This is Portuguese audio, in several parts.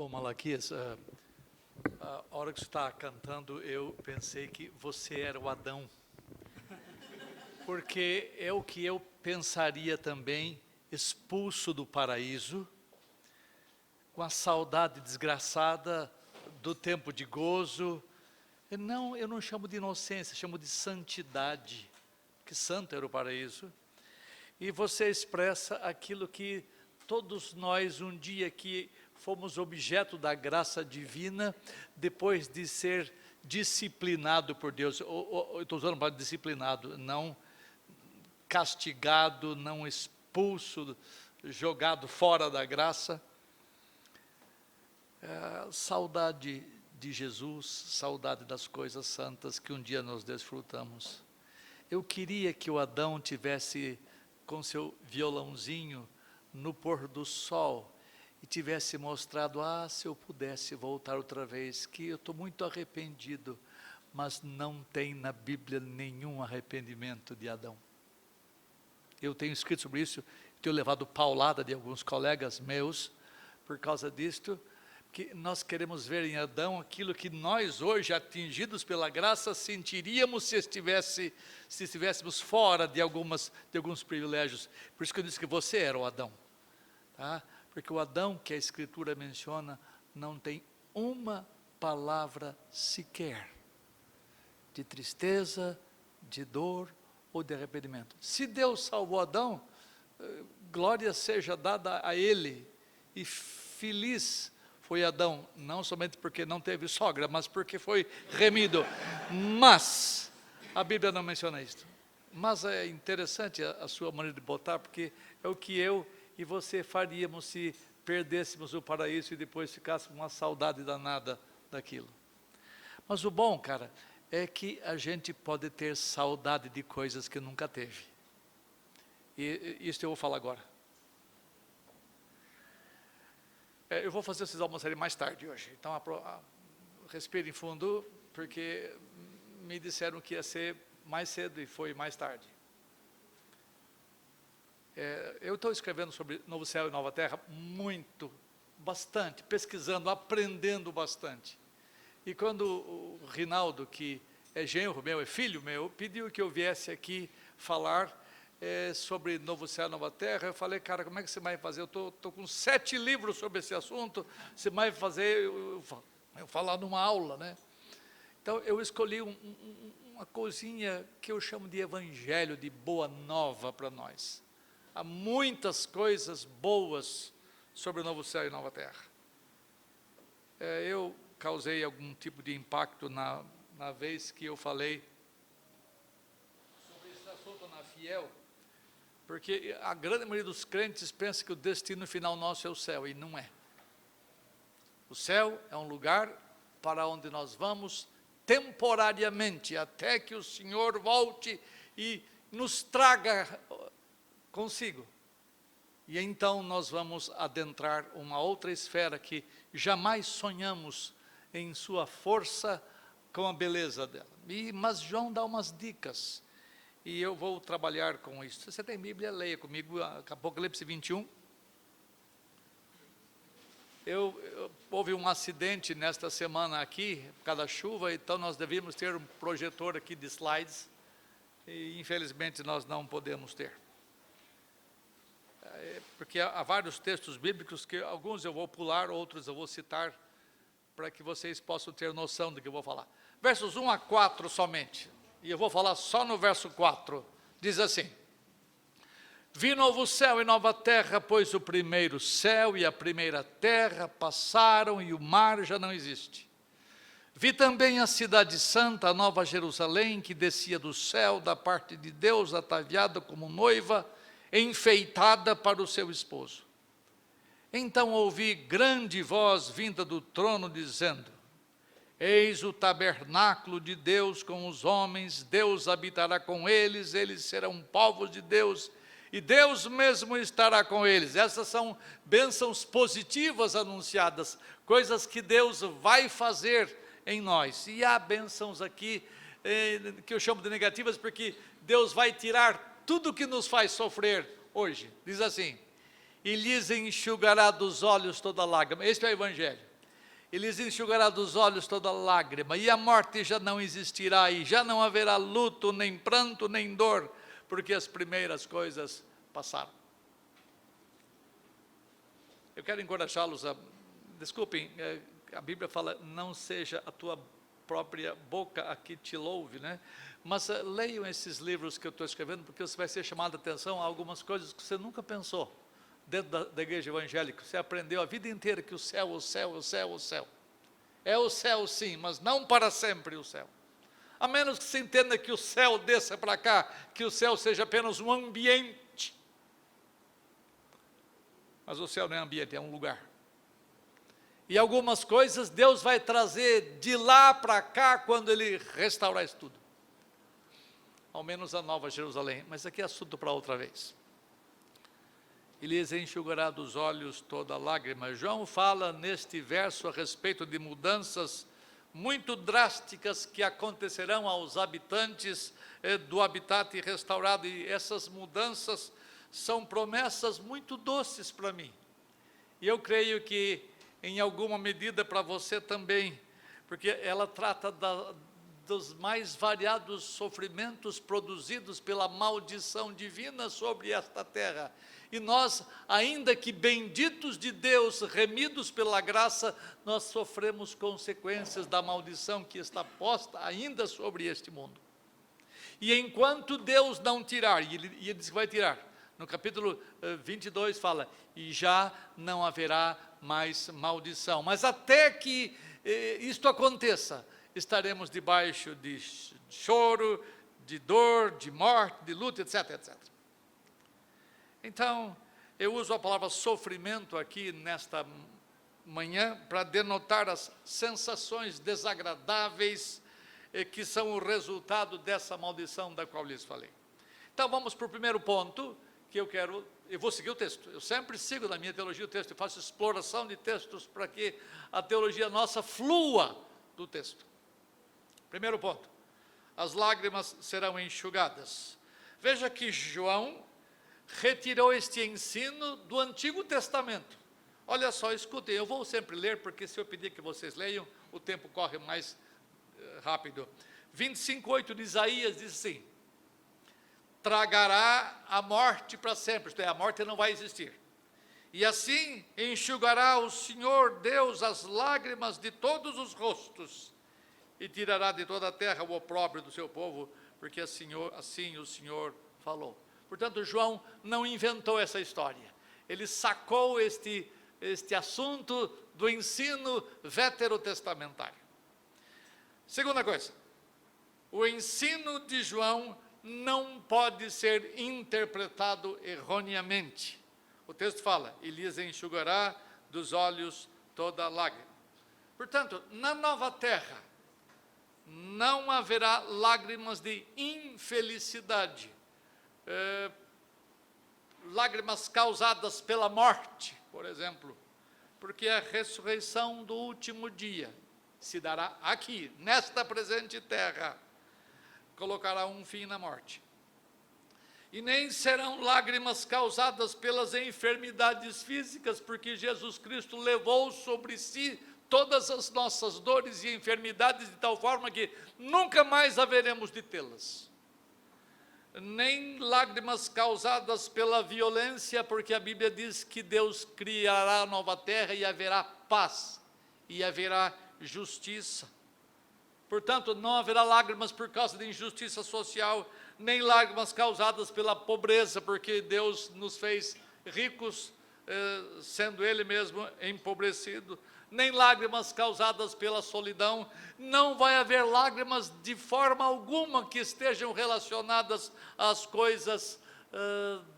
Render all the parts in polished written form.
Ô Malaquias, a hora que você estava cantando, eu pensei que você era o Adão. Porque é o que eu pensaria também, expulso do paraíso, com a saudade desgraçada do tempo de gozo. Eu não chamo de inocência, chamo de santidade, que santo era o paraíso. E você expressa aquilo que todos nós, um dia que fomos objeto da graça divina, depois de ser disciplinado por Deus, eu estou usando para disciplinado, não castigado, não expulso, jogado fora da graça. Saudade de Jesus, saudade das coisas santas que um dia nós desfrutamos. Eu queria que o Adão tivesse com seu violãozinho no pôr do sol e tivesse mostrado, se eu pudesse voltar outra vez, que eu estou muito arrependido, mas não tem na Bíblia nenhum arrependimento de Adão. Eu tenho escrito sobre isso, tenho levado paulada de alguns colegas meus, por causa disto, que nós queremos ver em Adão aquilo que nós hoje, atingidos pela graça, sentiríamos se estivéssemos fora de alguns privilégios. Por isso que eu disse que você era o Adão. Tá? Porque o Adão que a Escritura menciona, não tem uma palavra sequer de tristeza, de dor ou de arrependimento. Se Deus salvou Adão, glória seja dada a ele, e feliz foi Adão, não somente porque não teve sogra, mas porque foi remido. Mas a Bíblia não menciona isso. Mas é interessante a sua maneira de botar, porque é o que eu e você faríamos se perdêssemos o paraíso e depois ficássemos uma saudade danada daquilo. Mas o bom, cara, é que a gente pode ter saudade de coisas que nunca teve. E isso eu vou falar agora. Eu vou fazer vocês almoçarem mais tarde hoje. Então, respirem fundo, porque me disseram que ia ser mais cedo e foi mais tarde. Eu estou escrevendo sobre Novo Céu e Nova Terra bastante, pesquisando, aprendendo bastante. E quando o Rinaldo, que é genro meu, é filho meu, pediu que eu viesse aqui falar sobre Novo Céu e Nova Terra, eu falei, cara, como é que você vai fazer? Eu estou com 7 livros sobre esse assunto, você vai fazer eu falar numa aula, né? Então, eu escolhi uma coisinha que eu chamo de evangelho, de boa nova para nós. Há muitas coisas boas sobre o Novo Céu e Nova Terra. Eu causei algum tipo de impacto na vez que eu falei sobre esse assunto na Fiel, porque a grande maioria dos crentes pensa que o destino final nosso é o céu, e não é. O céu é um lugar para onde nós vamos temporariamente, até que o Senhor volte e nos traga consigo. E então nós vamos adentrar uma outra esfera que jamais sonhamos em sua força, com a beleza dela. Mas João dá umas dicas, e eu vou trabalhar com isso. Se você tem Bíblia, leia comigo Apocalipse 21. Houve um acidente nesta semana aqui, por causa da chuva, então nós devíamos ter um projetor aqui de slides, e infelizmente nós não podemos ter. Porque há vários textos bíblicos que alguns eu vou pular, outros eu vou citar, para que vocês possam ter noção do que eu vou falar. Versos 1 a 4 somente, e eu vou falar só no verso 4, diz assim: Vi novo céu e nova terra, pois o primeiro céu e a primeira terra passaram e o mar já não existe. Vi também a cidade santa, a nova Jerusalém, que descia do céu da parte de Deus, ataviada como noiva, enfeitada para o seu esposo. Então ouvi grande voz vinda do trono, dizendo: Eis o tabernáculo de Deus com os homens, Deus habitará com eles, eles serão povos de Deus, e Deus mesmo estará com eles. Essas são bênçãos positivas anunciadas, coisas que Deus vai fazer em nós. E há bênçãos aqui, que eu chamo de negativas, porque Deus vai tirar tudo que nos faz sofrer hoje. Diz assim: e lhes enxugará dos olhos toda lágrima. Este é o evangelho. e lhes enxugará dos olhos toda lágrima, e a morte já não existirá, e já não haverá luto, nem pranto, nem dor, porque as primeiras coisas passaram. Eu quero encorajá-los desculpem, a Bíblia fala, não seja a tua própria boca a que te louve, né? Mas leiam esses livros que eu estou escrevendo, porque você vai ser chamado a atenção a algumas coisas que você nunca pensou, dentro da igreja evangélica. Você aprendeu a vida inteira que o céu, o céu, o céu, o céu. É o céu sim, mas não para sempre o céu. A menos que se entenda que o céu desça para cá, que o céu seja apenas um ambiente. Mas o céu não é ambiente, é um lugar. E algumas coisas Deus vai trazer de lá para cá, quando Ele restaurar isso tudo. Ao menos a Nova Jerusalém, mas aqui é assunto para outra vez. E lhes enxugará dos olhos toda lágrima. João fala neste verso a respeito de mudanças muito drásticas que acontecerão aos habitantes do habitat restaurado, e essas mudanças são promessas muito doces para mim, e eu creio que em alguma medida para você também, porque ela trata dos mais variados sofrimentos produzidos pela maldição divina sobre esta terra. E nós, ainda que benditos de Deus, remidos pela graça, nós sofremos consequências da maldição que está posta ainda sobre este mundo. E enquanto Deus não tirar, e Ele diz que vai tirar, no capítulo 22 fala, e já não haverá mais maldição. Mas até que isto aconteça, estaremos debaixo de choro, de dor, de morte, de luta, etc, etc. Então, eu uso a palavra sofrimento aqui nesta manhã para denotar as sensações desagradáveis que são o resultado dessa maldição da qual lhes falei. Então, vamos para o primeiro ponto, que eu vou seguir o texto. Eu sempre sigo na minha teologia o texto, eu faço exploração de textos para que a teologia nossa flua do texto. Primeiro ponto, as lágrimas serão enxugadas. Veja que João retirou este ensino do Antigo Testamento. Olha só, escutem, eu vou sempre ler, porque se eu pedir que vocês leiam, o tempo corre mais rápido. 25:8 de Isaías diz assim, tragará a morte para sempre, isto é, a morte não vai existir. E assim enxugará o Senhor Deus as lágrimas de todos os rostos, e tirará de toda a terra o opróbrio do seu povo, porque assim o Senhor falou. Portanto, João não inventou essa história, ele sacou este assunto do ensino veterotestamentário. Segunda coisa, o ensino de João não pode ser interpretado erroneamente. O texto fala, e lhes enxugará dos olhos toda lágrima. Portanto, na nova terra, não haverá lágrimas de infelicidade, lágrimas causadas pela morte, por exemplo, porque a ressurreição do último dia se dará aqui, nesta presente terra, colocará um fim na morte. E nem serão lágrimas causadas pelas enfermidades físicas, porque Jesus Cristo levou sobre si todas as nossas dores e enfermidades, de tal forma que nunca mais haveremos de tê-las. Nem lágrimas causadas pela violência, porque a Bíblia diz que Deus criará a nova terra e haverá paz, e haverá justiça. Portanto, não haverá lágrimas por causa de injustiça social, nem lágrimas causadas pela pobreza, porque Deus nos fez ricos, sendo Ele mesmo empobrecido, nem lágrimas causadas pela solidão. Não vai haver lágrimas de forma alguma que estejam relacionadas às coisas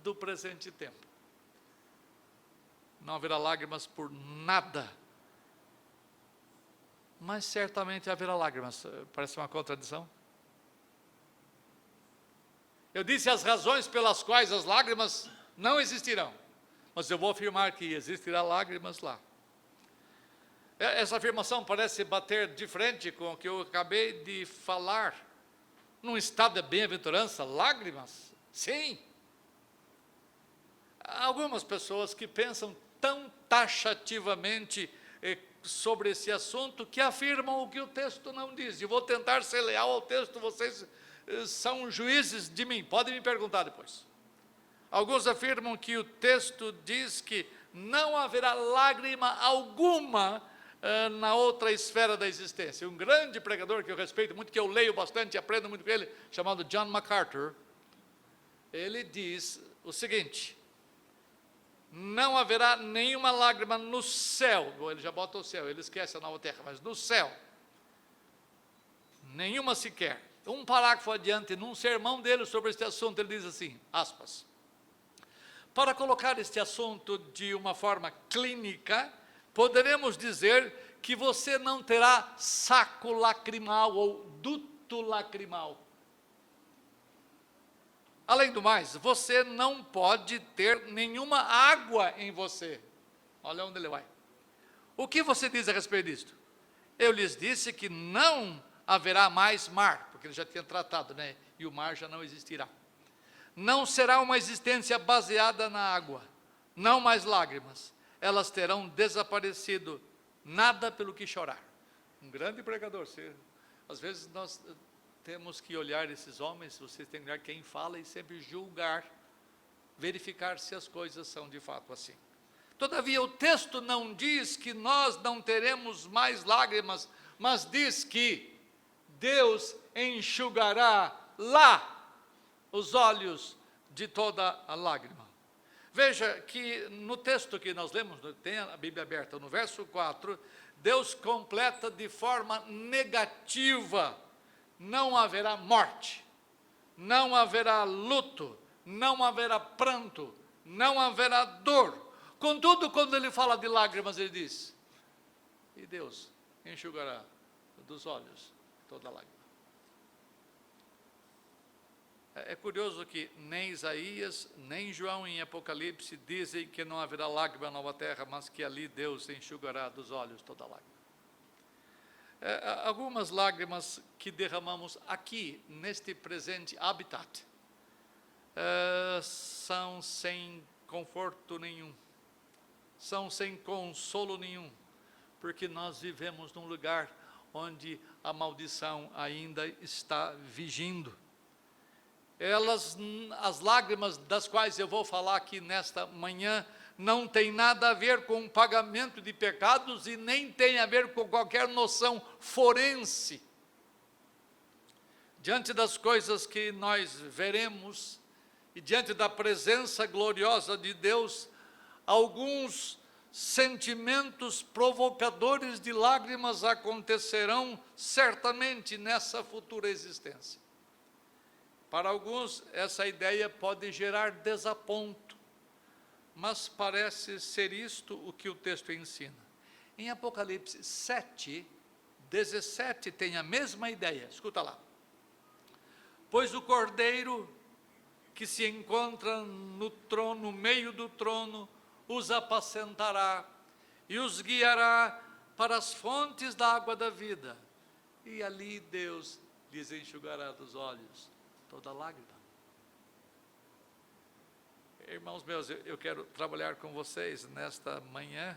do presente tempo. Não haverá lágrimas por nada. Mas certamente haverá lágrimas. Parece uma contradição. Eu disse as razões pelas quais as lágrimas não existirão, mas eu vou afirmar que existirá lágrimas lá. Essa afirmação parece bater de frente com o que eu acabei de falar. Num estado de bem-aventurança, lágrimas? Sim. Há algumas pessoas que pensam tão taxativamente sobre esse assunto que afirmam o que o texto não diz. E vou tentar ser leal ao texto, vocês são juízes de mim, podem me perguntar depois. Alguns afirmam que o texto diz que não haverá lágrima alguma na outra esfera da existência. Um grande pregador que eu respeito muito, que eu leio bastante e aprendo muito com ele, chamado John MacArthur, ele diz o seguinte: não haverá nenhuma lágrima no céu. Ele já bota o céu, ele esquece a nova terra, mas no céu, nenhuma sequer. Um parágrafo adiante, num sermão dele sobre este assunto, ele diz assim, aspas: para colocar este assunto de uma forma clínica, poderemos dizer que você não terá saco lacrimal ou duto lacrimal. Além do mais, você não pode ter nenhuma água em você. Olha onde ele vai. O que você diz a respeito disto? Eu lhes disse que não haverá mais mar, porque ele já tinha tratado, né? E o mar já não existirá. Não será uma existência baseada na água, não mais lágrimas. Elas terão desaparecido, nada pelo que chorar. Um grande pregador. Às vezes nós temos que olhar esses homens, vocês têm que olhar quem fala e sempre julgar, verificar se as coisas são de fato assim. Todavia, o texto não diz que nós não teremos mais lágrimas, mas diz que Deus enxugará lá os olhos de toda a lágrima. Veja que no texto que nós lemos, tem a Bíblia aberta, no verso 4, Deus completa de forma negativa: não haverá morte, não haverá luto, não haverá pranto, não haverá dor. Contudo, quando ele fala de lágrimas, ele diz: e Deus enxugará dos olhos toda lágrima. É curioso que nem Isaías, nem João em Apocalipse dizem que não haverá lágrima na nova terra, mas que ali Deus enxugará dos olhos toda lágrima. Algumas lágrimas que derramamos aqui, neste presente habitat, são sem conforto nenhum, são sem consolo nenhum, porque nós vivemos num lugar onde a maldição ainda está vigindo. As lágrimas das quais eu vou falar aqui nesta manhã, não tem nada a ver com pagamento de pecados e nem tem a ver com qualquer noção forense. Diante das coisas que nós veremos e diante da presença gloriosa de Deus, alguns sentimentos provocadores de lágrimas acontecerão certamente nessa futura existência. Para alguns, essa ideia pode gerar desaponto, mas parece ser isto o que o texto ensina. Em Apocalipse 7, 17, tem a mesma ideia, escuta lá. Pois o Cordeiro que se encontra no trono, no meio do trono, os apacentará e os guiará para as fontes da água da vida, e ali Deus lhes enxugará dos olhos toda lágrima. Irmãos meus, eu quero trabalhar com vocês nesta manhã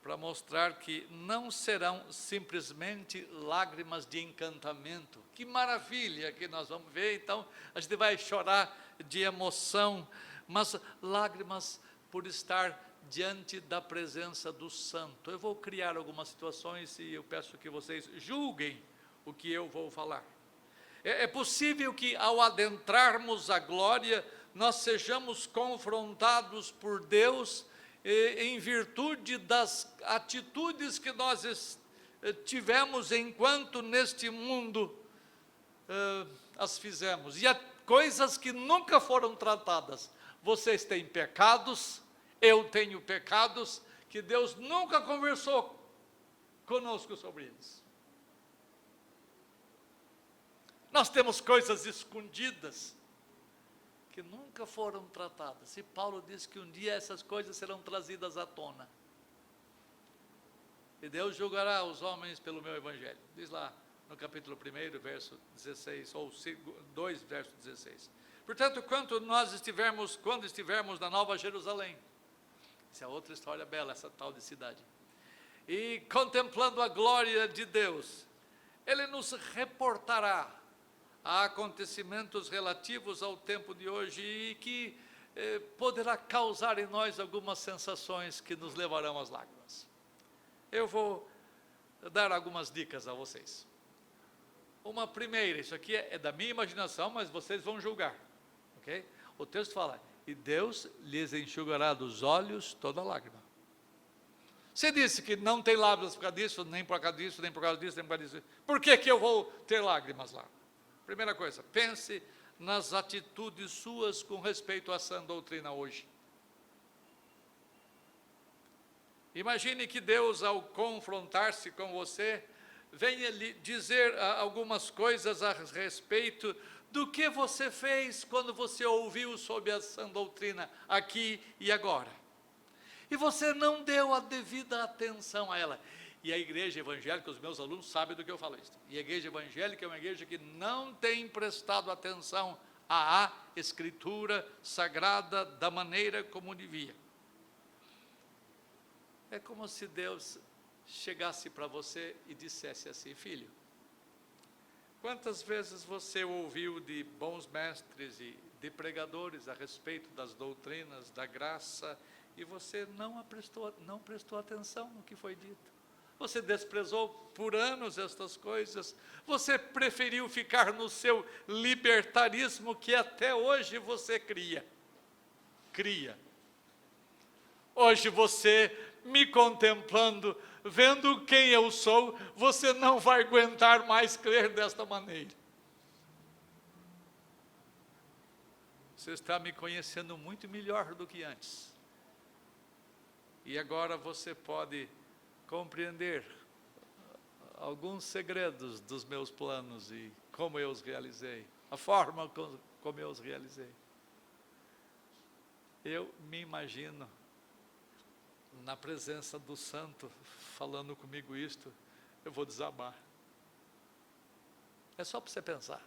para mostrar que não serão simplesmente lágrimas de encantamento. Que maravilha que nós vamos ver, então a gente vai chorar de emoção, mas lágrimas por estar diante da presença do Santo. Eu vou criar algumas situações e eu peço que vocês julguem o que eu vou falar. É possível que ao adentrarmos a glória, nós sejamos confrontados por Deus em virtude das atitudes que nós tivemos enquanto neste mundo as fizemos. E há coisas que nunca foram tratadas. Vocês têm pecados, eu tenho pecados, que Deus nunca conversou conosco sobre eles. Nós temos coisas escondidas que nunca foram tratadas. E Paulo diz que um dia essas coisas serão trazidas à tona. E Deus julgará os homens pelo meu evangelho. Diz lá no capítulo 1, verso 16, ou 2, verso 16. Portanto, quando estivermos na Nova Jerusalém, essa é outra história bela, essa tal de cidade. e contemplando a glória de Deus, Ele nos reportará a acontecimentos relativos ao tempo de hoje e que poderá causar em nós algumas sensações que nos levarão às lágrimas. Eu vou dar algumas dicas a vocês. Uma primeira, isso aqui é da minha imaginação, mas vocês vão julgar, ok? O texto fala, e Deus lhes enxugará dos olhos toda lágrima. Você disse que não tem lágrimas por causa disso, nem por causa disso, nem por causa disso, nem por causa disso. Por que eu vou ter lágrimas lá? Primeira coisa, pense nas atitudes suas com respeito à sã doutrina hoje. Imagine que Deus, ao confrontar-se com você, venha lhe dizer algumas coisas a respeito do que você fez quando você ouviu sobre a sã doutrina aqui e agora. E você não deu a devida atenção a ela. E a igreja evangélica, os meus alunos sabem do que eu falo isso. E a igreja evangélica é uma igreja que não tem prestado atenção à Escritura Sagrada da maneira como devia. É como se Deus chegasse para você e dissesse assim, filho, quantas vezes você ouviu de bons mestres e de pregadores a respeito das doutrinas, da graça, e você não prestou atenção no que foi dito. Você desprezou por anos estas coisas, você preferiu ficar no seu libertarismo que até hoje você cria. Hoje você, me contemplando, vendo quem eu sou, você não vai aguentar mais crer desta maneira. Você está me conhecendo muito melhor do que antes. E agora você pode compreender alguns segredos dos meus planos e como eu os realizei, a forma como eu os realizei. Eu me imagino na presença do santo, falando comigo isto, eu vou desabar. É só para você pensar.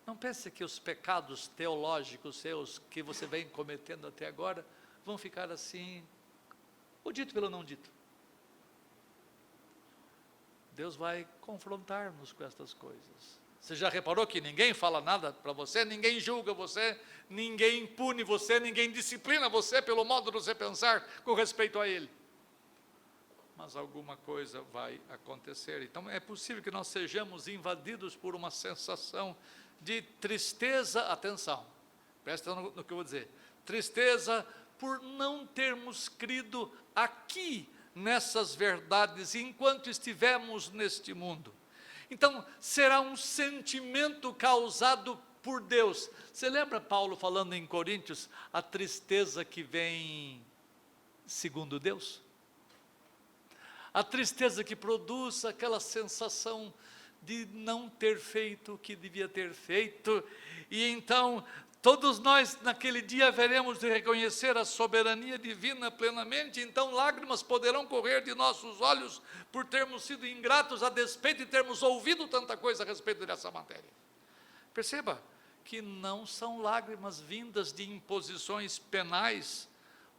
Não pense que os pecados teológicos seus, que você vem cometendo até agora, vão ficar assim, o dito pelo não dito. Deus vai confrontar-nos com estas coisas. Você já reparou que ninguém fala nada para você, ninguém julga você, ninguém pune você, ninguém disciplina você pelo modo de você pensar com respeito a Ele. Mas alguma coisa vai acontecer. Então é possível que nós sejamos invadidos por uma sensação de tristeza, atenção, presta atenção no que eu vou dizer, tristeza por não termos crido aqui nessas verdades enquanto estivemos neste mundo. Então, será um sentimento causado por Deus. Você lembra Paulo falando em Coríntios, a tristeza que vem segundo Deus? A tristeza que produz aquela sensação de não ter feito o que devia ter feito, e então todos nós naquele dia veremos de reconhecer a soberania divina plenamente, então lágrimas poderão correr de nossos olhos por termos sido ingratos a despeito de termos ouvido tanta coisa a respeito dessa matéria. Perceba que não são lágrimas vindas de imposições penais,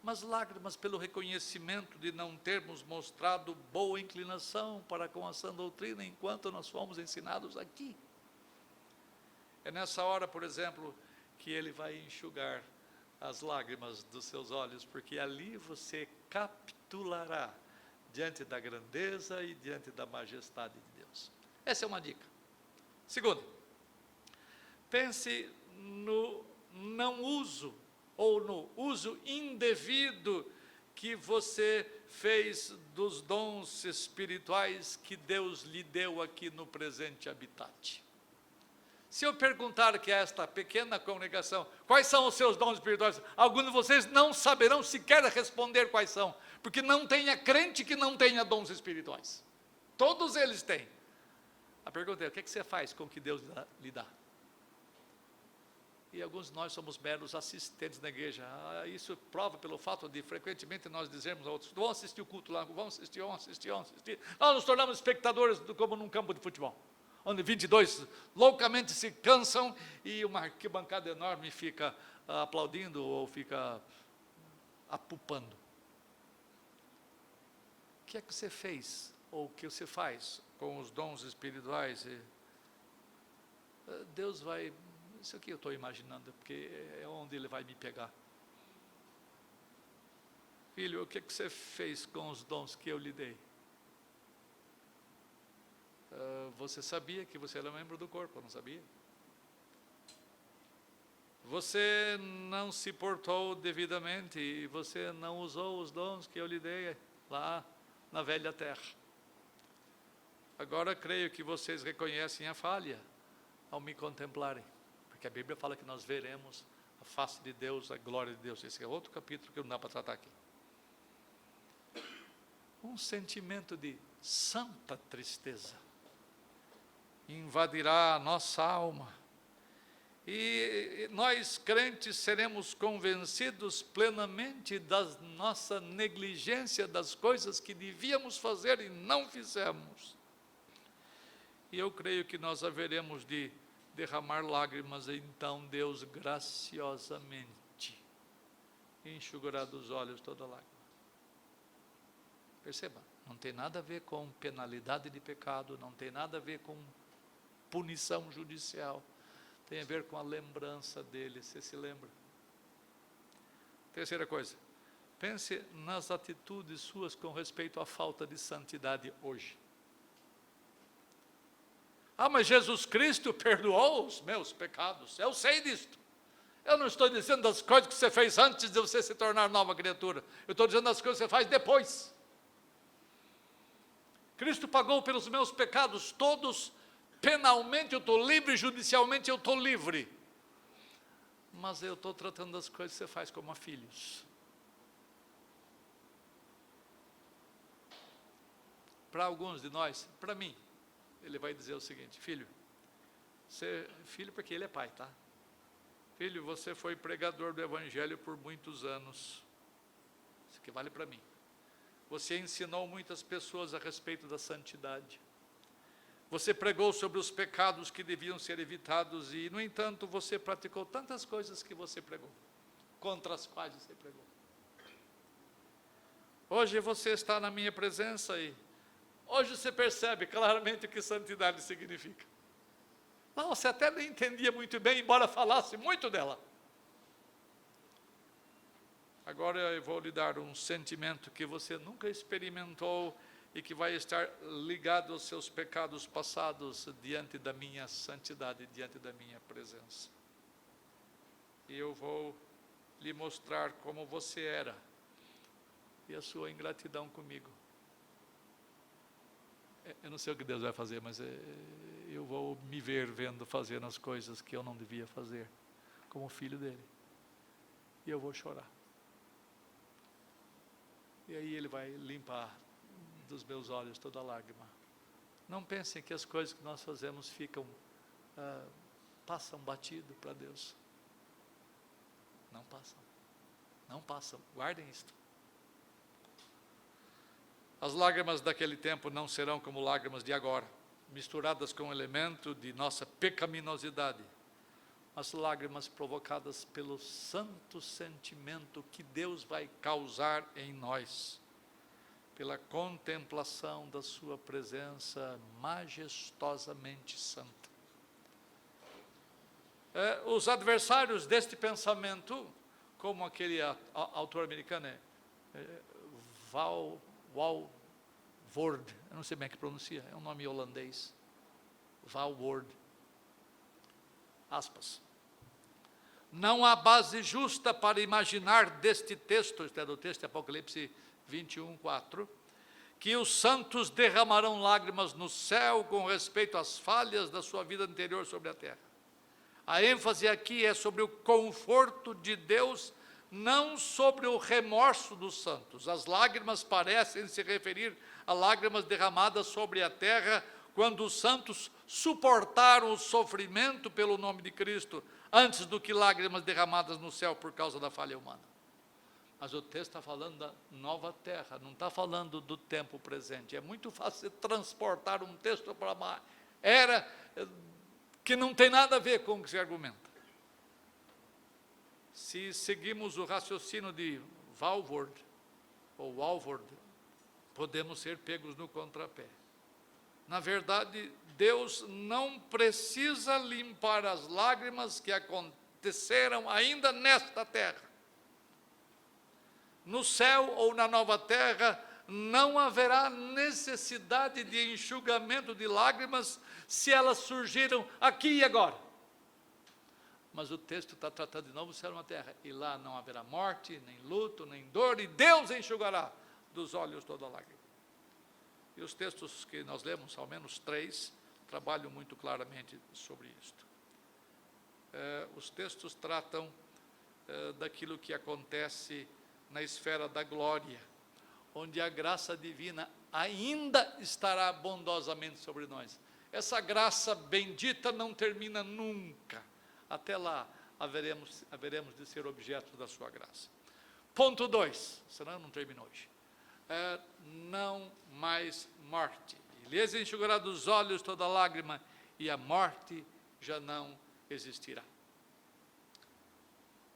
mas lágrimas pelo reconhecimento de não termos mostrado boa inclinação para com a sã doutrina enquanto nós fomos ensinados aqui. É nessa hora, por exemplo, que Ele vai enxugar as lágrimas dos seus olhos, porque ali você capitulará diante da grandeza e diante da majestade de Deus. Essa é uma dica. Segundo, pense no não uso, ou no uso indevido que você fez dos dons espirituais que Deus lhe deu aqui no presente habitat. Se eu perguntar que a esta pequena congregação, quais são os seus dons espirituais, alguns de vocês não saberão sequer responder quais são, porque não tenha crente que não tenha dons espirituais. Todos eles têm. A pergunta é, o que você faz com o que Deus lhe dá? E alguns de nós somos meros assistentes na igreja. Isso prova pelo fato de frequentemente nós dizermos a outros, vamos assistir o culto lá, vamos assistir. Nós nos tornamos espectadores como num campo de futebol, onde 22 loucamente se cansam e uma arquibancada enorme fica aplaudindo ou fica apupando. que é que você fez, ou o que você faz com os dons espirituais? Deus vai, isso aqui eu estou imaginando, porque é onde Ele vai me pegar. Filho, o que é que você fez com os dons que eu lhe dei? Você sabia que você era membro do corpo, não sabia? Você não se portou devidamente e você não usou os dons que eu lhe dei lá na velha terra. Agora creio que vocês reconhecem a falha ao me contemplarem, porque a Bíblia fala que nós veremos a face de Deus, a glória de Deus. Esse é outro capítulo que não dá para tratar aqui. Um sentimento de santa tristeza invadirá a nossa alma, e nós crentes seremos convencidos plenamente da nossa negligência das coisas que devíamos fazer e não fizemos. E eu creio que nós haveremos de derramar lágrimas, e então Deus graciosamente enxugará dos olhos toda lágrima. Perceba, não tem nada a ver com penalidade de pecado, não tem nada a ver com punição judicial, tem a ver com a lembrança dele. Você se lembra? Terceira coisa, pense nas atitudes suas com respeito à falta de santidade hoje. Mas Jesus Cristo perdoou os meus pecados, eu sei disto. Eu não estou dizendo das coisas que você fez antes de você se tornar nova criatura, eu estou dizendo das coisas que você faz depois. Cristo pagou pelos meus pecados todos, penalmente eu estou livre, judicialmente eu estou livre. Mas eu estou tratando das coisas que você faz como filhos. Para alguns de nós, para mim, ele vai dizer o seguinte: filho, filho porque ele é pai, tá? Filho, você foi pregador do evangelho por muitos anos. Isso aqui vale para mim. Você ensinou muitas pessoas a respeito da santidade. Você pregou sobre os pecados que deviam ser evitados e, no entanto, você praticou tantas coisas que você pregou, contra as quais você pregou. Hoje você está na minha presença e hoje você percebe claramente o que santidade significa. Não, você até nem entendia muito bem, embora falasse muito dela. Agora eu vou lhe dar um sentimento que você nunca experimentou e que vai estar ligado aos seus pecados passados diante da minha santidade, diante da minha presença. E eu vou lhe mostrar como você era e a sua ingratidão comigo. Eu não sei o que Deus vai fazer, mas eu vou me ver vendo fazendo as coisas que eu não devia fazer, como filho dele. E eu vou chorar. E aí ele vai limpar dos meus olhos toda lágrima. Não pensem que as coisas que nós fazemos passam batido para Deus. Não passam. Não passam. Guardem isto. As lágrimas daquele tempo não serão como lágrimas de agora, misturadas com um elemento de nossa pecaminosidade. As lágrimas provocadas pelo santo sentimento que Deus vai causar em nós, pela contemplação da sua presença majestosamente santa. Os adversários deste pensamento, como aquele autor americano, Val Woord, eu não sei bem que pronuncia, é um nome holandês, Val Woord, aspas. Não há base justa para imaginar deste texto, este é do texto de Apocalipse 21:4, que os santos derramarão lágrimas no céu com respeito às falhas da sua vida anterior sobre a terra. A ênfase aqui é sobre o conforto de Deus, não sobre o remorso dos santos. As lágrimas parecem se referir a lágrimas derramadas sobre a terra, quando os santos suportaram o sofrimento pelo nome de Cristo, antes do que lágrimas derramadas no céu por causa da falha humana. Mas o texto está falando da nova terra, não está falando do tempo presente. É muito fácil transportar um texto para uma era que não tem nada a ver com o que se argumenta. Se seguimos o raciocínio de Walvoord, podemos ser pegos no contrapé. Na verdade, Deus não precisa limpar as lágrimas que aconteceram ainda nesta terra. No céu ou na nova terra, não haverá necessidade de enxugamento de lágrimas se elas surgiram aqui e agora. Mas o texto está tratando de novo o céu e a terra, e lá não haverá morte, nem luto, nem dor, e Deus enxugará dos olhos toda lágrima. E os textos que nós lemos, ao menos 3, trabalham muito claramente sobre isto. Os textos tratam daquilo que acontece na esfera da glória, onde a graça divina ainda estará bondosamente sobre nós. Essa graça bendita não termina nunca. Até lá haveremos de ser objeto da sua graça. Ponto 2, senão não termina hoje. Não mais morte. E lhes enxugará dos olhos toda lágrima, e a morte já não existirá.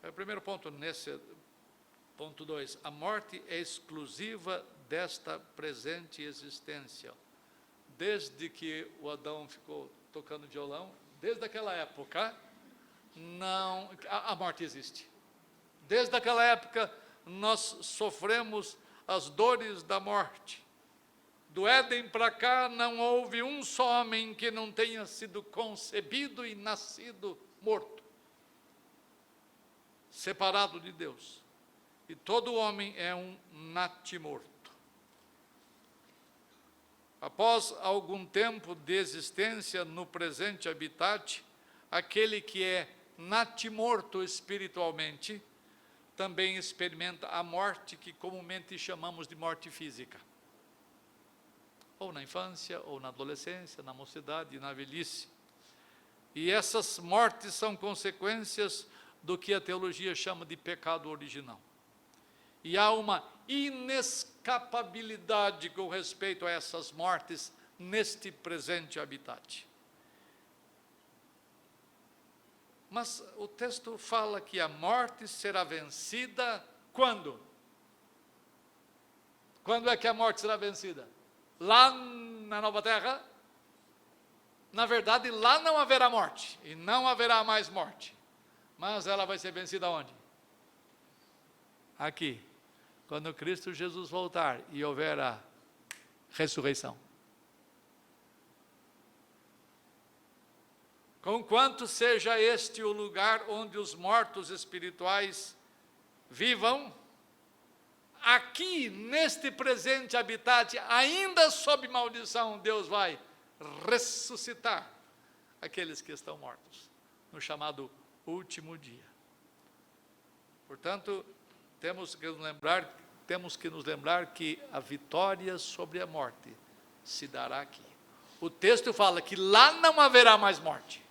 O primeiro ponto nesse ponto 2, a morte é exclusiva desta presente existência. Desde que o Adão ficou tocando violão, desde aquela época, a morte existe. Desde aquela época, nós sofremos as dores da morte. Do Éden para cá, não houve um só homem que não tenha sido concebido e nascido morto, separado de Deus. E todo homem é um natimorto. Após algum tempo de existência no presente habitat, aquele que é natimorto espiritualmente, também experimenta a morte que comumente chamamos de morte física. Ou na infância, ou na adolescência, na mocidade e na velhice. E essas mortes são consequências do que a teologia chama de pecado original. E há uma inescapabilidade com respeito a essas mortes neste presente habitat. Mas o texto fala que a morte será vencida quando? Quando é que a morte será vencida? Lá na nova terra? Na verdade, lá não haverá morte, e não haverá mais morte. Mas ela vai ser vencida onde? Aqui. Quando Cristo Jesus voltar e houver a ressurreição. Conquanto seja este o lugar onde os mortos espirituais vivam, aqui, neste presente habitat, ainda sob maldição, Deus vai ressuscitar aqueles que estão mortos, no chamado último dia. Portanto, temos que nos lembrar que a vitória sobre a morte se dará aqui. O texto fala que lá não haverá mais morte,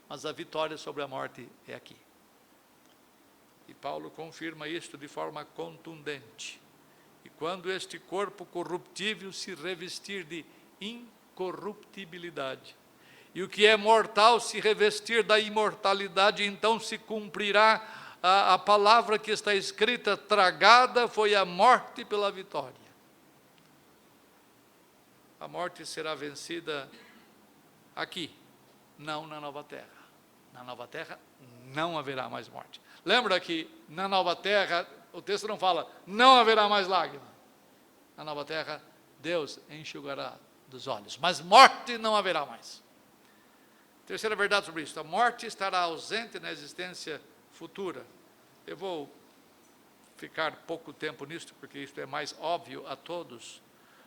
mas a vitória sobre a morte é aqui. E Paulo confirma isto de forma contundente. E quando este corpo corruptível se revestir de incorruptibilidade, e o que é mortal se revestir da imortalidade, então se cumprirá a palavra que está escrita: tragada foi a morte pela vitória. A morte será vencida aqui, não na nova terra. Na nova terra não haverá mais morte. Lembra que na nova terra, o texto não fala, não haverá mais lágrima. Na nova terra, Deus enxugará dos olhos, mas morte não haverá mais. Terceira verdade sobre isso: a morte estará ausente na existência futura. Eu vou ficar pouco tempo nisto, porque isto é mais óbvio a todos.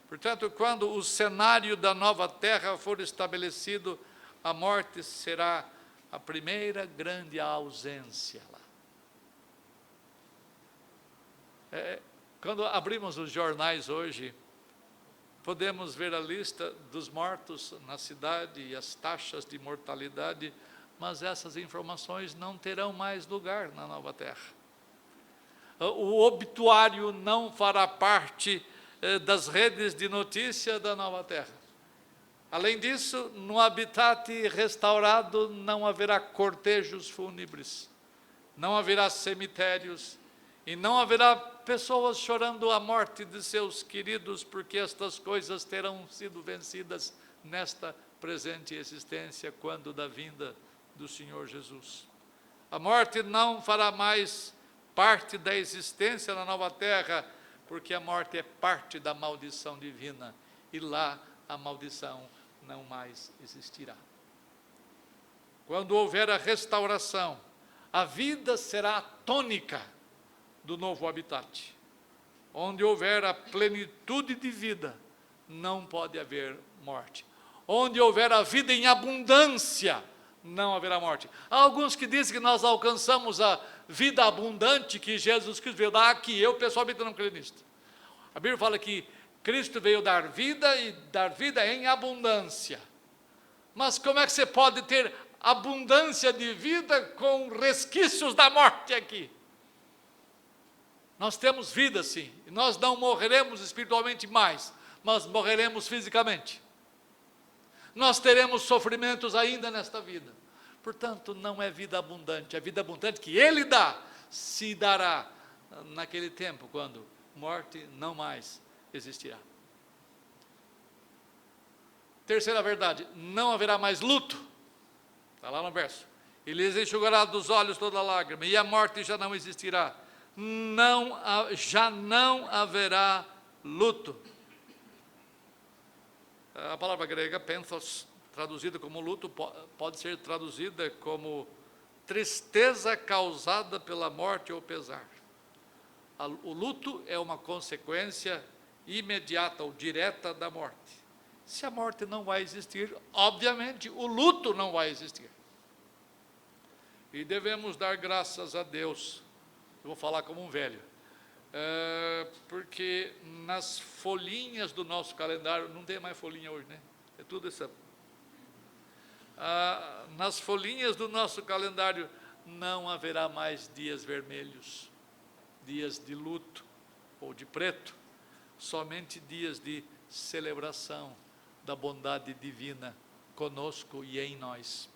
Portanto, quando o cenário da nova terra for estabelecido, a morte será a primeira grande ausência lá. Quando abrimos os jornais hoje, podemos ver a lista dos mortos na cidade e as taxas de mortalidade, mas essas informações não terão mais lugar na nova terra. O obituário não fará parte das redes de notícia da nova terra. Além disso, no habitat restaurado não haverá cortejos fúnebres, não haverá cemitérios e não haverá pessoas chorando a morte de seus queridos, porque estas coisas terão sido vencidas nesta presente existência, quando da vinda do Senhor Jesus. A morte não fará mais parte da existência na nova terra, porque a morte é parte da maldição divina, e lá a maldição não mais existirá. Quando houver a restauração, a vida será a tônica do novo habitat. Onde houver a plenitude de vida, não pode haver morte. Onde houver a vida em abundância, não haverá morte. Há alguns que dizem que nós alcançamos a vida abundante que Jesus Cristo veio dar aqui. Eu pessoalmente não creio nisto. A Bíblia fala que Cristo veio dar vida e dar vida em abundância. Mas como é que você pode ter abundância de vida com resquícios da morte aqui? Nós temos vida sim, e nós não morreremos espiritualmente mais, mas morreremos fisicamente. Nós teremos sofrimentos ainda nesta vida. Portanto, não é vida abundante. A vida abundante que Ele dá, se dará naquele tempo, quando morte não mais existirá. Terceira verdade, não haverá mais luto. Está lá no verso. Ele lhes enxugará dos olhos toda lágrima, e a morte já não existirá. Já não haverá luto. A palavra grega, penthos, traduzida como luto, pode ser traduzida como tristeza causada pela morte ou pesar. O luto é uma consequência imediata ou direta da morte. Se a morte não vai existir, obviamente o luto não vai existir. E devemos dar graças a Deus. Eu vou falar como um velho. Porque nas folhinhas do nosso calendário, não tem mais folhinha hoje, né? É tudo isso. Nas folhinhas do nosso calendário não haverá mais dias vermelhos, dias de luto ou de preto, somente dias de celebração da bondade divina conosco e em nós.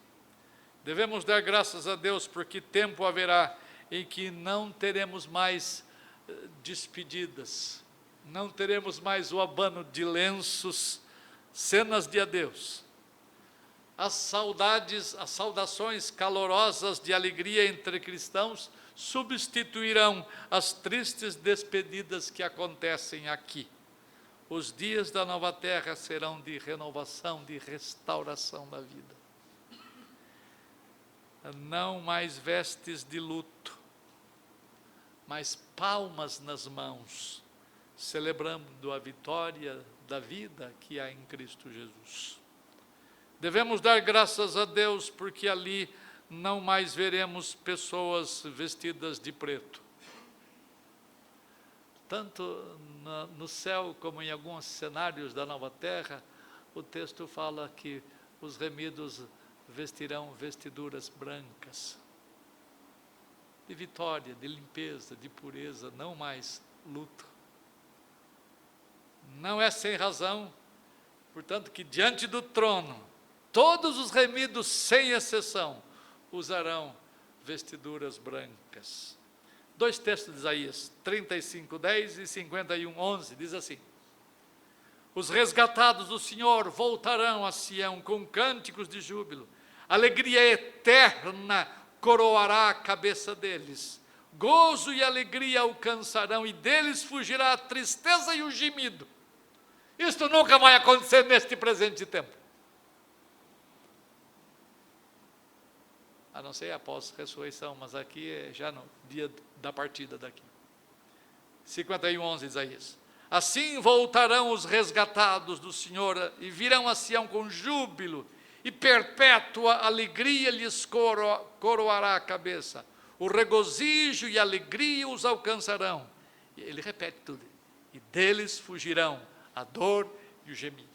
Devemos dar graças a Deus, porque tempo haverá em que não teremos mais despedidas, não teremos mais o abano de lenços, cenas de adeus. As saudações calorosas de alegria entre cristãos substituirão as tristes despedidas que acontecem aqui. Os dias da nova terra serão de renovação, de restauração da vida. Não mais vestes de luto, mas palmas nas mãos, celebrando a vitória da vida que há em Cristo Jesus. Devemos dar graças a Deus, porque ali não mais veremos pessoas vestidas de preto. Tanto no céu como em alguns cenários da nova terra, o texto fala que os remidos vestirão vestiduras brancas, de vitória, de limpeza, de pureza, não mais luto. Não é sem razão, portanto, que diante do trono, todos os remidos, sem exceção, usarão vestiduras brancas. Dois textos de Isaías, 35:10 e 51:11, diz assim: os resgatados do Senhor voltarão a Sião com cânticos de júbilo, alegria eterna coroará a cabeça deles, gozo e alegria alcançarão, e deles fugirá a tristeza e o gemido. Isto nunca vai acontecer neste presente tempo, a não ser após a ressurreição, mas aqui é já no dia da partida daqui. 51:11 diz Isaías: assim voltarão os resgatados do Senhor, e virão a Sião com júbilo, e perpétua alegria lhes coroará a cabeça. O regozijo e a alegria os alcançarão. E ele repete tudo. E deles fugirão a dor e o gemido.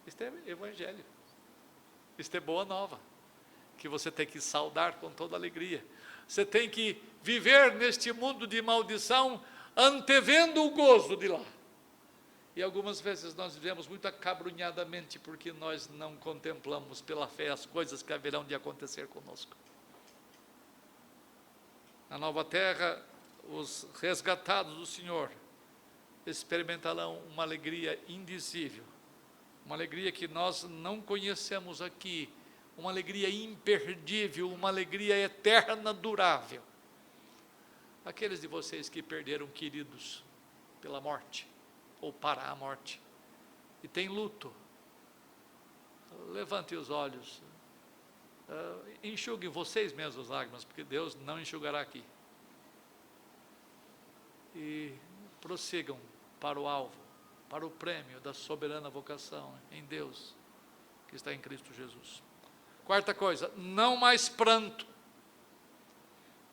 Isto é evangelho. Isto é boa nova, que você tem que saudar com toda alegria. Você tem que viver neste mundo de maldição, antevendo o gozo de lá. E algumas vezes nós vivemos muito acabrunhadamente, porque nós não contemplamos pela fé as coisas que haverão de acontecer conosco. Na nova terra, os resgatados do Senhor experimentarão uma alegria indizível, uma alegria que nós não conhecemos aqui, uma alegria imperdível, uma alegria eterna, durável. Aqueles de vocês que perderam queridos pela morte, ou para a morte, e tem luto, levante os olhos, enxuguem vocês mesmos as lágrimas, porque Deus não enxugará aqui. E prossigam para o alvo, para o prêmio da soberana vocação em Deus, que está em Cristo Jesus. Quarta coisa, não mais pranto.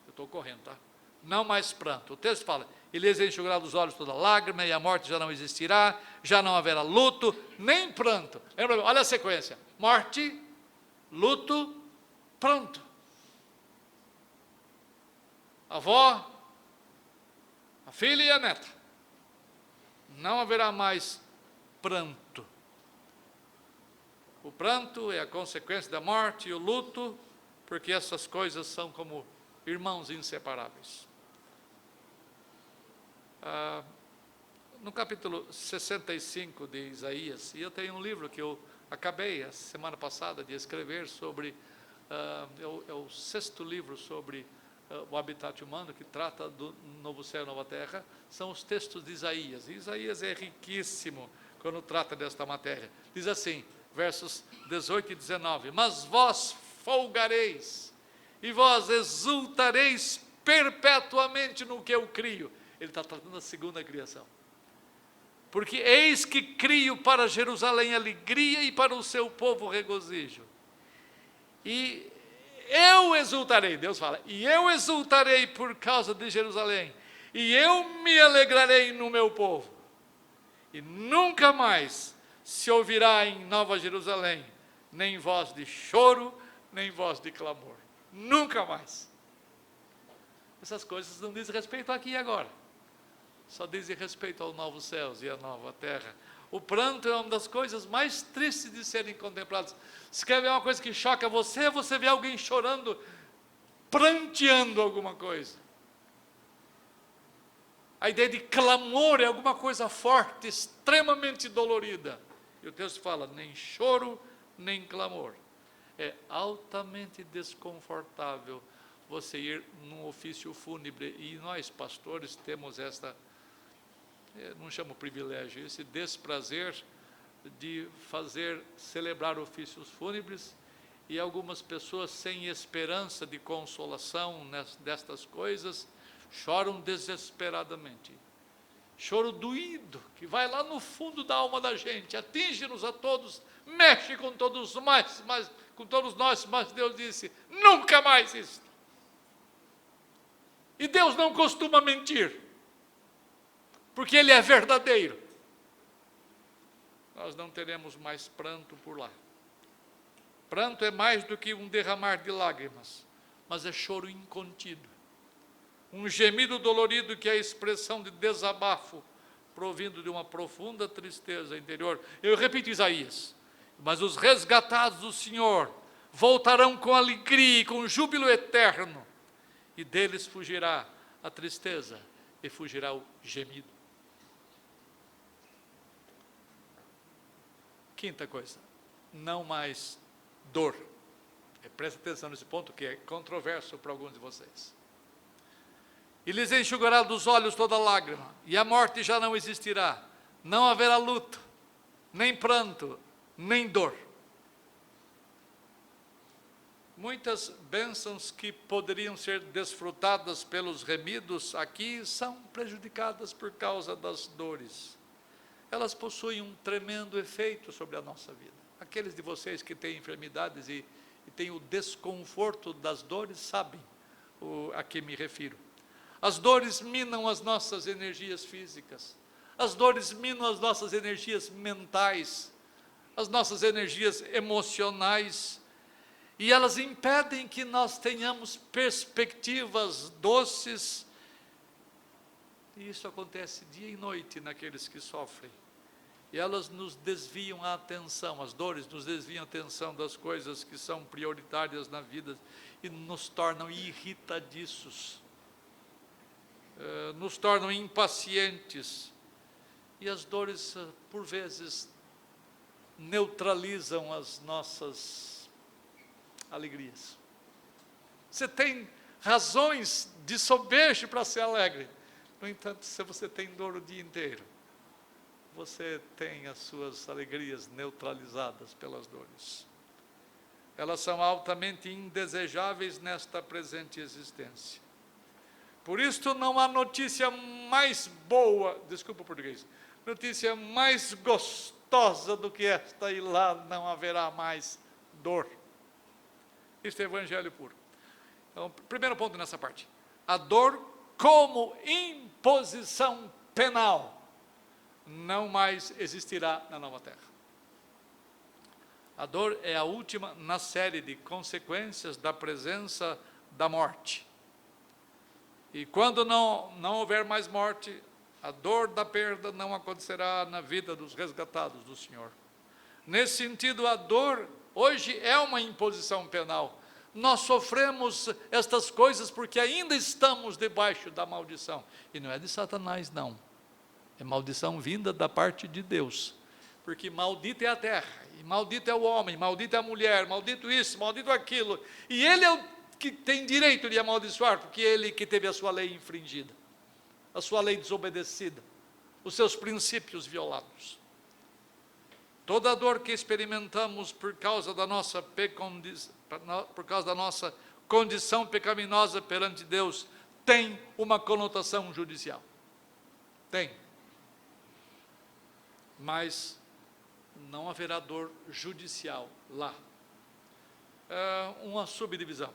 Eu estou correndo, tá? Não mais pranto. O texto fala, e lhes enxugará dos olhos toda lágrima, e a morte já não existirá, já não haverá luto, nem pranto. Olha a sequência, morte, luto, pranto. A avó, a filha e a neta. Não haverá mais pranto. O pranto é a consequência da morte e o luto, porque essas coisas são como irmãos inseparáveis. No capítulo 65 de Isaías, e eu tenho um livro que eu acabei a semana passada de escrever sobre, é o 6º livro sobre o habitat humano, que trata do novo céu e nova terra, são os textos de Isaías. E Isaías é riquíssimo quando trata desta matéria. Diz assim, versos 18 e 19, mas vós folgareis, e vós exultareis perpetuamente no que eu crio. Ele está tratando da segunda criação. Porque eis que crio para Jerusalém alegria e para o seu povo regozijo. E eu exultarei, Deus fala, e eu exultarei por causa de Jerusalém, e eu me alegrarei no meu povo. E nunca mais se ouvirá em Nova Jerusalém, nem voz de choro, nem voz de clamor. Nunca mais. Essas coisas não dizem respeito aqui e agora. Só dizem respeito aos novos céus e à nova terra. O pranto é uma das coisas mais tristes de serem contempladas. Se quer ver uma coisa que choca você, você vê alguém chorando, pranteando alguma coisa. A ideia de clamor é alguma coisa forte, extremamente dolorida. E o texto fala, nem choro, nem clamor. É altamente desconfortável você ir num ofício fúnebre, e nós, pastores, temos esta, não chamo privilégio, esse desprazer de celebrar ofícios fúnebres, e algumas pessoas sem esperança de consolação destas coisas, choram desesperadamente. Choro doído, que vai lá no fundo da alma da gente, atinge-nos a todos, mexe com todos nós, mas Deus disse, nunca mais isso. E Deus não costuma mentir, porque Ele é verdadeiro. Nós não teremos mais pranto por lá. Pranto é mais do que um derramar de lágrimas, mas é choro incontido. Um gemido dolorido que é a expressão de desabafo, provindo de uma profunda tristeza interior. Eu repito Isaías, mas os resgatados do Senhor voltarão com alegria e com júbilo eterno, e deles fugirá a tristeza e fugirá o gemido. Quinta coisa, não mais dor. Presta atenção nesse ponto que é controverso para alguns de vocês. E lhes enxugará dos olhos toda lágrima, e a morte já não existirá, não haverá luto, nem pranto, nem dor. Muitas bênçãos que poderiam ser desfrutadas pelos remidos aqui são prejudicadas por causa das dores. Elas possuem um tremendo efeito sobre a nossa vida. Aqueles de vocês que têm enfermidades e têm o desconforto das dores sabem a que me refiro. As dores minam as nossas energias físicas, as dores minam as nossas energias mentais, as nossas energias emocionais, e elas impedem que nós tenhamos perspectivas doces, e isso acontece dia e noite naqueles que sofrem, e elas nos desviam a atenção, as dores nos desviam a atenção das coisas que são prioritárias na vida, e nos tornam irritadiços. nos tornam impacientes, e as dores, por vezes, neutralizam as nossas alegrias. Você tem razões de sobejo para ser alegre. No entanto, se você tem dor o dia inteiro, você tem as suas alegrias neutralizadas pelas dores. Elas são altamente indesejáveis nesta presente existência. Por isso não há notícia mais boa, desculpa o português, notícia mais gostosa do que esta, e lá não haverá mais dor. Isto é evangelho puro. Então, primeiro ponto nessa parte. A dor como imposição penal não mais existirá na nova terra. A dor é a última na série de consequências da presença da morte. E quando não houver mais morte, a dor da perda não acontecerá na vida dos resgatados do Senhor. Nesse sentido, a dor hoje é uma imposição penal. Nós sofremos estas coisas porque ainda estamos debaixo da maldição. E não é de Satanás, não. É maldição vinda da parte de Deus. Porque maldita é a terra, e maldito é o homem, maldita é a mulher, maldito isso, maldito aquilo. E ele é o que tem direito de amaldiçoar, porque ele que teve a sua lei infringida, a sua lei desobedecida, os seus princípios violados. Toda a dor que experimentamos por causa da nossa condição pecaminosa perante Deus, tem uma conotação judicial. Tem. Mas não haverá dor judicial lá. Uma subdivisão.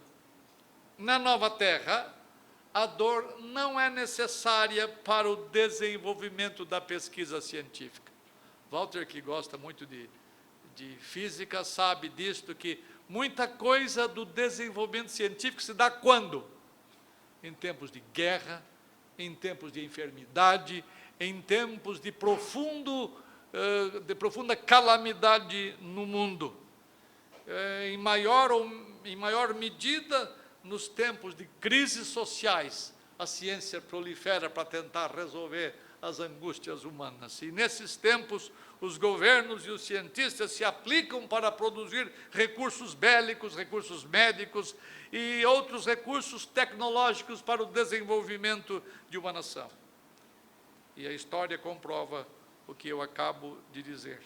Na nova terra, a dor não é necessária para o desenvolvimento da pesquisa científica. Walter, que gosta muito de física, sabe disto, que muita coisa do desenvolvimento científico se dá quando? Em tempos de guerra, em tempos de enfermidade, em tempos de profunda calamidade no mundo. Em maior medida, nos tempos de crises sociais, a ciência prolifera para tentar resolver as angústias humanas. E nesses tempos, os governos e os cientistas se aplicam para produzir recursos bélicos, recursos médicos e outros recursos tecnológicos para o desenvolvimento de uma nação. E a história comprova o que eu acabo de dizer.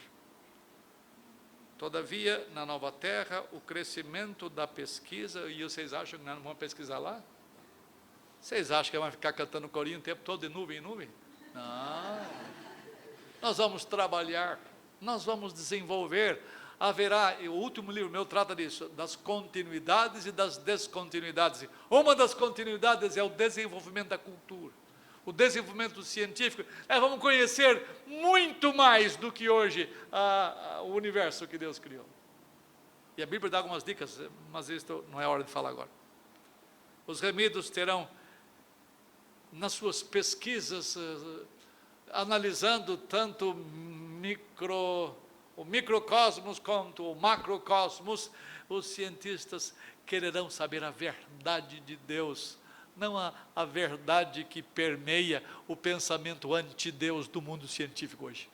Todavia, na nova terra, o crescimento da pesquisa, e vocês acham que não vão pesquisar lá? Vocês acham que vão ficar cantando corinho o tempo todo de nuvem em nuvem? Não. Nós vamos trabalhar, nós vamos desenvolver, haverá, o último livro meu trata disso, das continuidades e das descontinuidades. Uma das continuidades é o desenvolvimento da cultura, o desenvolvimento científico. Vamos conhecer muito mais do que hoje o universo que Deus criou. E a Bíblia dá algumas dicas, mas isso não é hora de falar agora. Os remidos terão, nas suas pesquisas, analisando tanto o microcosmos quanto o macrocosmos, os cientistas quererão saber a verdade de Deus, não a verdade que permeia o pensamento anti-Deus do mundo científico hoje.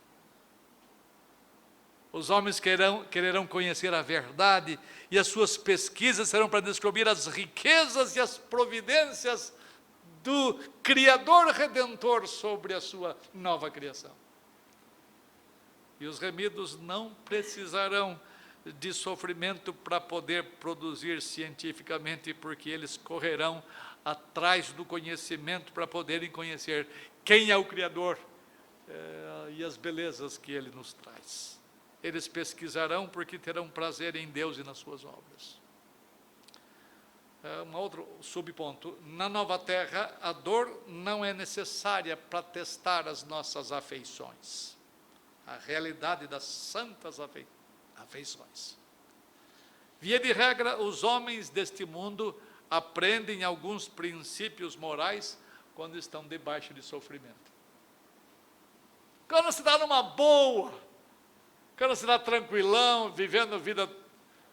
Os homens quererão conhecer a verdade, e as suas pesquisas serão para descobrir as riquezas e as providências do Criador Redentor sobre a sua nova criação. E os remidos não precisarão de sofrimento para poder produzir cientificamente, porque eles correrão atrás do conhecimento para poderem conhecer quem é o Criador e as belezas que Ele nos traz. Eles pesquisarão porque terão prazer em Deus e nas suas obras. Um outro subponto: na nova terra, a dor não é necessária para testar as nossas afeições, a realidade das santas afeições. Via de regra, os homens deste mundo aprendem alguns princípios morais quando estão debaixo de sofrimento. Quando se dá numa boa, quando se dá tranquilão, vivendo vida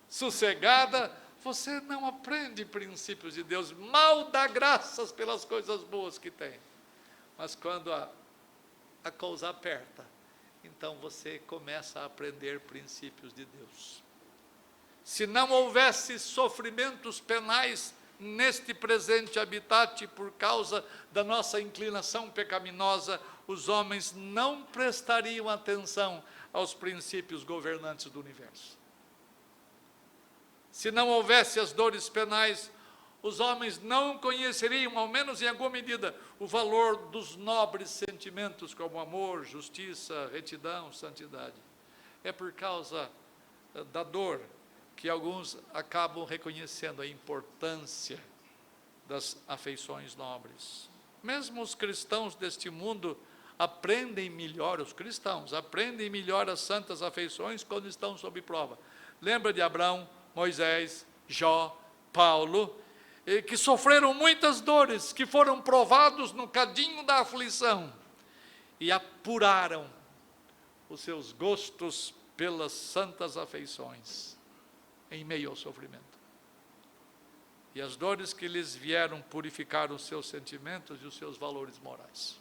sossegada, você não aprende princípios de Deus, mal dá graças pelas coisas boas que tem. Mas quando a coisa aperta, então você começa a aprender princípios de Deus. Se não houvesse sofrimentos penais neste presente habitat por causa da nossa inclinação pecaminosa, os homens não prestariam atenção aos princípios governantes do universo. Se não houvesse as dores penais, os homens não conheceriam, ao menos em alguma medida, o valor dos nobres sentimentos como amor, justiça, retidão, santidade. É por causa da dor que alguns acabam reconhecendo a importância das afeições nobres. Mesmo os cristãos deste mundo aprendem melhor, os cristãos aprendem melhor as santas afeições quando estão sob prova. Lembra de Abraão, Moisés, Jó, Paulo, que sofreram muitas dores, que foram provados no cadinho da aflição e apuraram os seus gostos pelas santas afeições em meio ao sofrimento. E as dores que lhes vieram purificaram os seus sentimentos e os seus valores morais.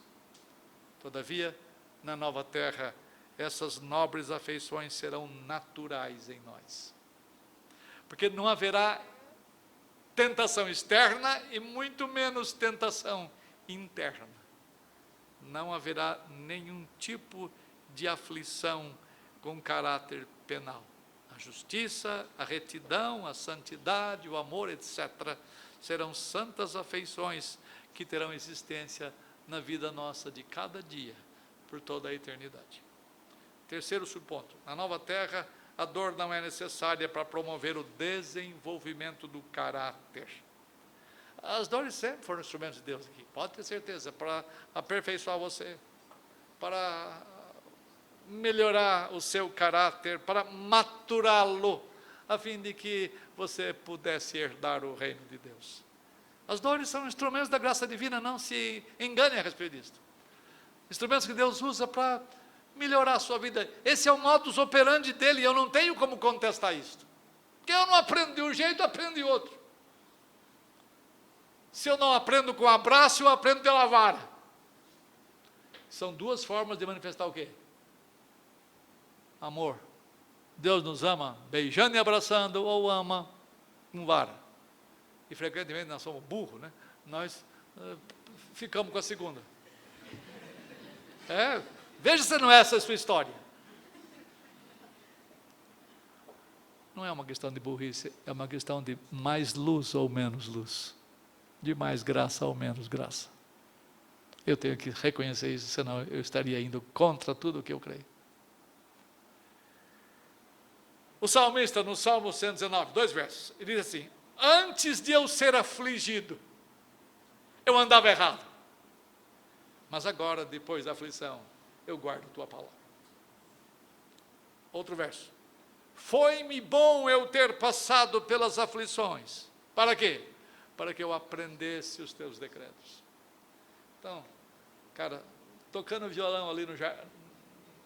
Todavia, na nova terra, essas nobres afeições serão naturais em nós. Porque não haverá tentação externa e muito menos tentação interna. Não haverá nenhum tipo de aflição com caráter penal. A justiça, a retidão, a santidade, o amor, etc., serão santas afeições que terão existência na vida nossa de cada dia, por toda a eternidade. Terceiro subponto: na nova terra, a dor não é necessária para promover o desenvolvimento do caráter. As dores sempre foram instrumentos de Deus aqui, pode ter certeza, para aperfeiçoar você, para melhorar o seu caráter, para maturá-lo, a fim de que você pudesse herdar o reino de Deus. As dores são instrumentos da graça divina, não se engane a respeito disso. Instrumentos que Deus usa para melhorar a sua vida. Esse é o modus operandi dele, e eu não tenho como contestar isso. Porque eu não aprendo de um jeito, eu aprendo de outro. Se eu não aprendo com abraço, eu aprendo pela vara. São duas formas de manifestar o quê? Amor. Deus nos ama beijando e abraçando, ou ama com vara. E frequentemente nós somos burros, né? Nós ficamos com a segunda. Veja se não é essa a sua história. Não é uma questão de burrice, é uma questão de mais luz ou menos luz, de mais graça ou menos graça. Eu tenho que reconhecer isso, senão eu estaria indo contra tudo o que eu creio. O salmista, no Salmo 119, 2 versos, ele diz assim: antes de eu ser afligido, eu andava errado, mas agora, depois da aflição, eu guardo tua palavra. Outro verso: foi-me bom eu ter passado pelas aflições. Para quê? Para que eu aprendesse os teus decretos. Então, cara, tocando violão ali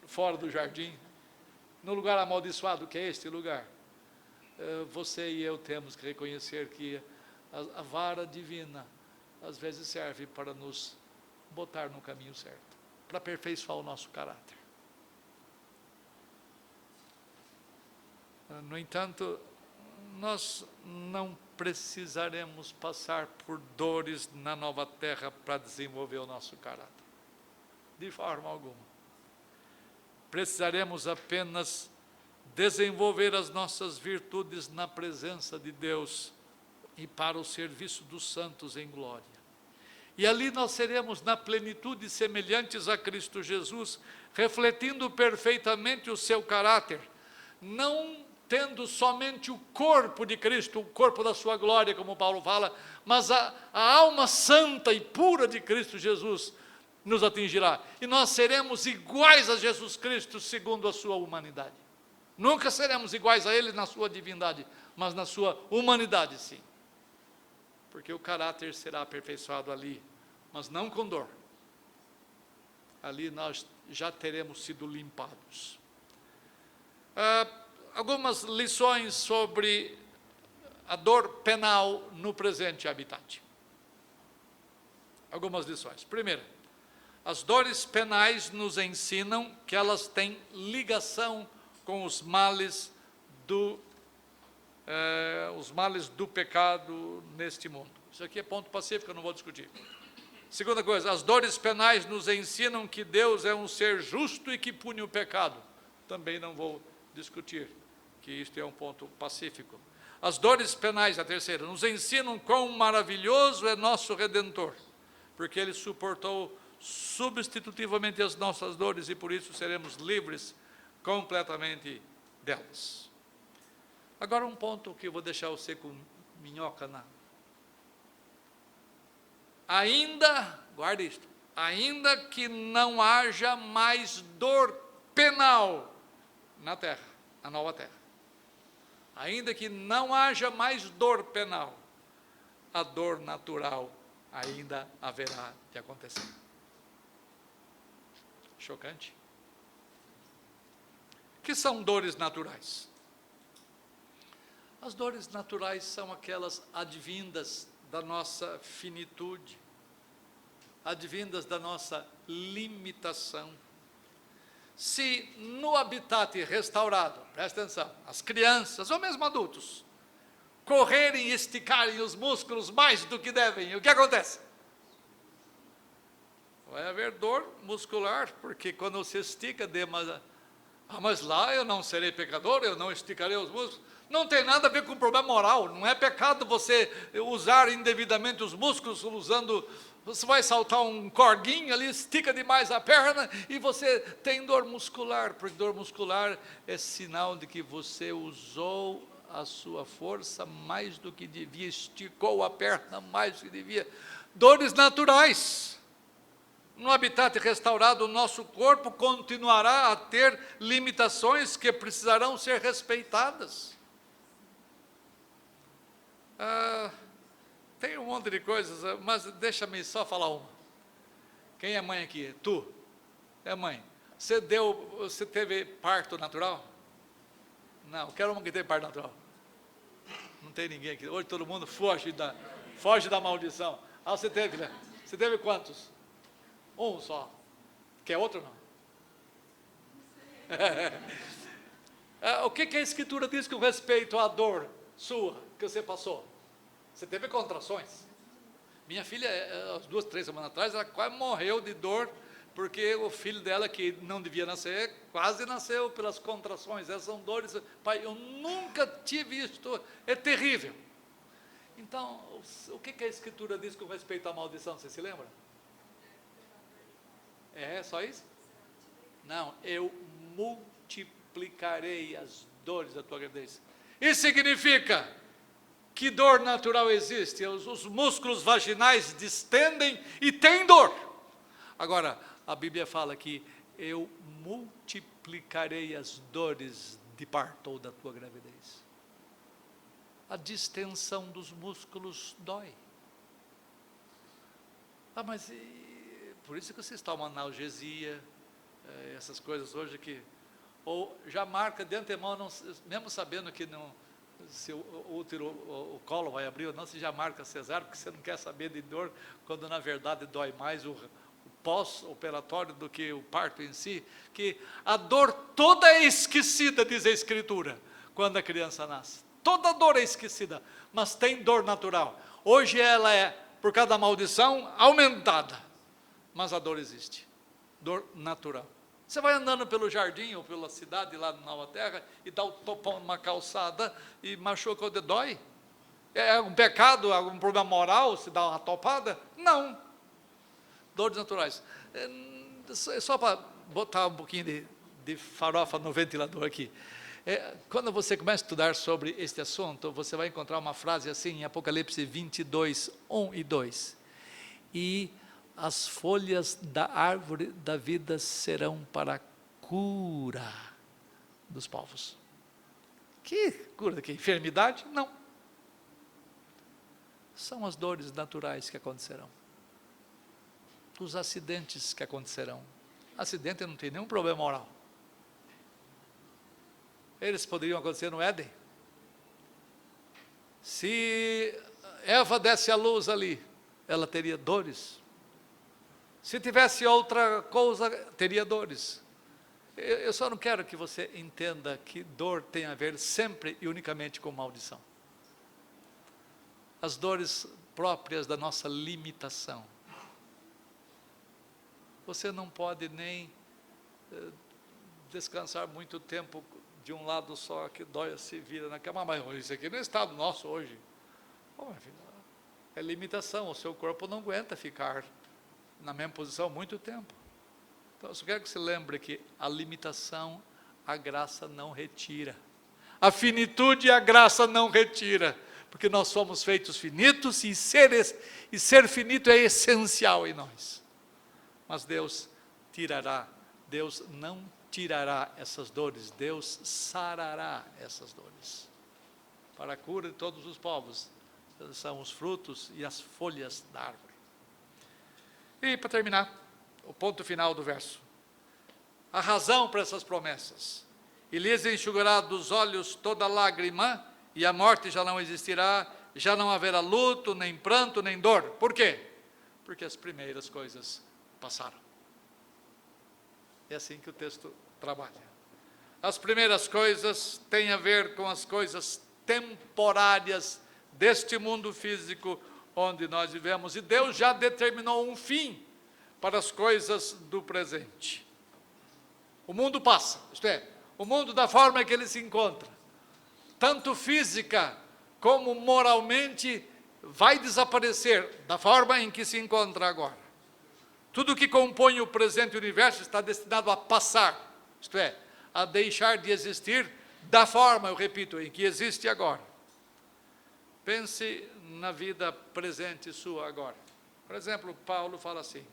fora do jardim, no lugar amaldiçoado que é este lugar, você e eu temos que reconhecer que a vara divina às vezes serve para nos botar no caminho certo, para aperfeiçoar o nosso caráter. No entanto, nós não precisaremos passar por dores na nova terra para desenvolver o nosso caráter, de forma alguma. Precisaremos apenas desenvolver as nossas virtudes na presença de Deus e para o serviço dos santos em glória. E ali nós seremos na plenitude semelhantes a Cristo Jesus, refletindo perfeitamente o seu caráter, não tendo somente o corpo de Cristo, o corpo da sua glória, como Paulo fala, mas a alma santa e pura de Cristo Jesus nos atingirá, e nós seremos iguais a Jesus Cristo segundo a sua humanidade. Nunca seremos iguais a Ele na sua divindade, mas na sua humanidade sim, porque o caráter será aperfeiçoado ali, mas não com dor. Ali nós já teremos sido limpados. Algumas lições sobre a dor penal no presente habitat. Algumas lições. Primeira, As dores penais nos ensinam que elas têm ligação com os males do pecado neste mundo. Isso aqui é ponto pacífico, eu não vou discutir. Segunda coisa, as dores penais nos ensinam que Deus é um ser justo e que pune o pecado. Também não vou discutir, que isto é um ponto pacífico. As dores penais, a terceira, nos ensinam quão maravilhoso é nosso Redentor, porque Ele suportou substitutivamente as nossas dores e por isso seremos livres completamente delas. Agora um ponto que eu vou deixar você com minhoca na... Ainda, guarde isto, ainda que não haja mais dor penal na terra, na nova terra, ainda que não haja mais dor penal, a dor natural ainda haverá de acontecer. Chocante. O que são dores naturais? As dores naturais são aquelas advindas da nossa finitude, advindas da nossa limitação. Se no habitat restaurado, presta atenção, as crianças ou mesmo adultos, correrem e esticarem os músculos mais do que devem, o que acontece? Vai haver dor muscular, porque quando você estica, mas lá eu não serei pecador, eu não esticarei os músculos. Não tem nada a ver com problema moral, não é pecado você usar indevidamente os músculos, você vai saltar um corguinho ali, estica demais a perna e você tem dor muscular, porque dor muscular é sinal de que você usou a sua força mais do que devia, esticou a perna mais do que devia. Dores naturais. No habitat restaurado, o nosso corpo continuará a ter limitações que precisarão ser respeitadas. Tem um monte de coisas, mas deixa-me só falar uma. Quem é mãe aqui? Tu é mãe. Você teve parto natural? Não, quero uma que teve parto natural. Não tem ninguém aqui. Hoje todo mundo foge da maldição. Você teve, né? Você teve quantos? Um só. Quer outro não? O que a Escritura diz com respeito à dor sua que você passou? Você teve contrações. Minha filha, as 2, 3 semanas atrás, ela quase morreu de dor, porque o filho dela, que não devia nascer, quase nasceu pelas contrações. Essas são dores. Pai, eu nunca tive isto, é terrível. Então, o que a Escritura diz com respeito à maldição? Você se lembra? É só isso? Não, eu multiplicarei as dores da tua gravidez. Isso significa que dor natural existe, os músculos vaginais distendem e tem dor. Agora, a Bíblia fala que eu multiplicarei as dores de parto ou da tua gravidez. A distensão dos músculos dói. Mas por isso que vocês tomam analgesia, essas coisas hoje que, ou já marca de antemão, não, mesmo sabendo que não, se o útero, o colo vai abrir ou não, você já marca cesárea, porque você não quer saber de dor, quando na verdade dói mais o pós-operatório do que o parto em si, que a dor toda é esquecida, diz a Escritura, quando a criança nasce. Toda dor é esquecida, mas tem dor natural. Hoje ela é, por causa da maldição, aumentada. Mas a dor existe, dor natural. Você vai andando pelo jardim ou pela cidade lá na Nova Terra e dá o topão numa calçada e machuca o dedo, dói? É um pecado, algum problema moral se dá uma topada? Não. Dores naturais. É só para botar um pouquinho de farofa no ventilador aqui. Quando você começa a estudar sobre este assunto, você vai encontrar uma frase assim em Apocalipse 22, 1 e 2. E as folhas da árvore da vida serão para a cura dos povos. Que cura de quê? Enfermidade? Não. São as dores naturais que acontecerão. Os acidentes que acontecerão. Acidente não tem nenhum problema moral. Eles poderiam acontecer no Éden. Se Eva desse a luz ali, ela teria dores. Se tivesse outra coisa, teria dores. Eu só não quero que você entenda que dor tem a ver sempre e unicamente com maldição. As dores próprias da nossa limitação. Você não pode nem descansar muito tempo de um lado só, que dói, se vira na cama, mas isso aqui não é estado nosso hoje. Bom, meu filho, é limitação, o seu corpo não aguenta ficar na mesma posição muito tempo. Então, eu só quero que você lembre que a limitação, a graça não retira. A finitude, a graça não retira. Porque nós somos feitos finitos e ser finito é essencial em nós. Mas Deus tirará, Deus não tirará essas dores, Deus sarará essas dores. Para a cura de todos os povos, são os frutos e as folhas da árvore. E para terminar, o ponto final do verso. A razão para essas promessas. E lhes enxugará dos olhos toda lágrima, e a morte já não existirá, já não haverá luto, nem pranto, nem dor. Por quê? Porque as primeiras coisas passaram. É assim que o texto trabalha. As primeiras coisas têm a ver com as coisas temporárias deste mundo físico onde nós vivemos, e Deus já determinou um fim para as coisas do presente. O mundo passa, isto é, o mundo da forma que ele se encontra, tanto física como moralmente, vai desaparecer da forma em que se encontra agora. Tudo que compõe o presente universo está destinado a passar, isto é, a deixar de existir da forma, eu repito, em que existe agora. Pense na vida presente sua agora. Por exemplo, Paulo fala assim,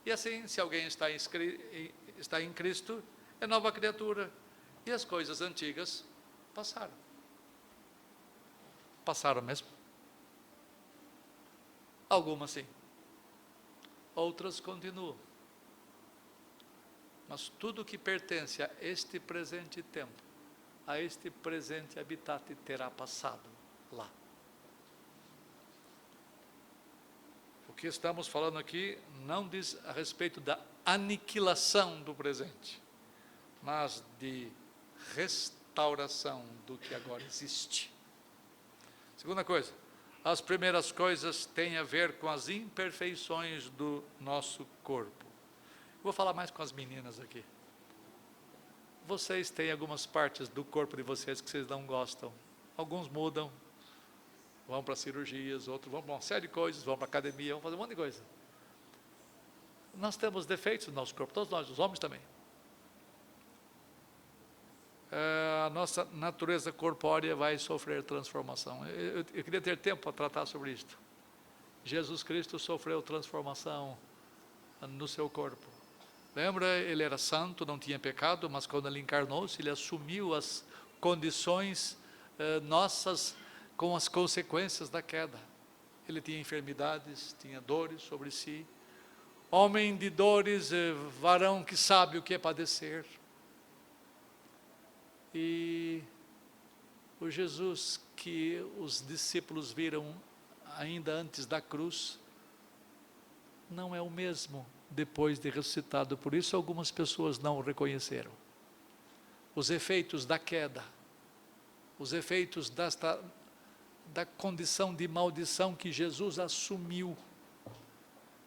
e assim, se alguém está em Cristo, é nova criatura, e as coisas antigas passaram. Passaram mesmo? Algumas sim, outras continuam. Mas tudo que pertence a este presente tempo, a este presente habitat, terá passado lá. O que estamos falando aqui não diz a respeito da aniquilação do presente, mas de restauração do que agora existe. Segunda coisa, as primeiras coisas têm a ver com as imperfeições do nosso corpo. Vou falar mais com as meninas aqui. Vocês têm algumas partes do corpo de vocês que vocês não gostam. Alguns mudam, vão para cirurgias, outros vão para uma série de coisas, vão para a academia, vão fazer um monte de coisa. Nós temos defeitos no nosso corpo, todos nós, os homens também. A nossa natureza corpórea vai sofrer transformação. Eu queria ter tempo para tratar sobre isto. Jesus Cristo sofreu transformação no seu corpo. Lembra, ele era santo, não tinha pecado, mas quando ele encarnou-se, ele assumiu as condições nossas com as consequências da queda. Ele tinha enfermidades, tinha dores sobre si. Homem de dores, varão que sabe o que é padecer. E o Jesus que os discípulos viram ainda antes da cruz, não é o mesmo depois de ressuscitado. Por isso algumas pessoas não o reconheceram. Os efeitos da queda, os efeitos da condição de maldição que Jesus assumiu,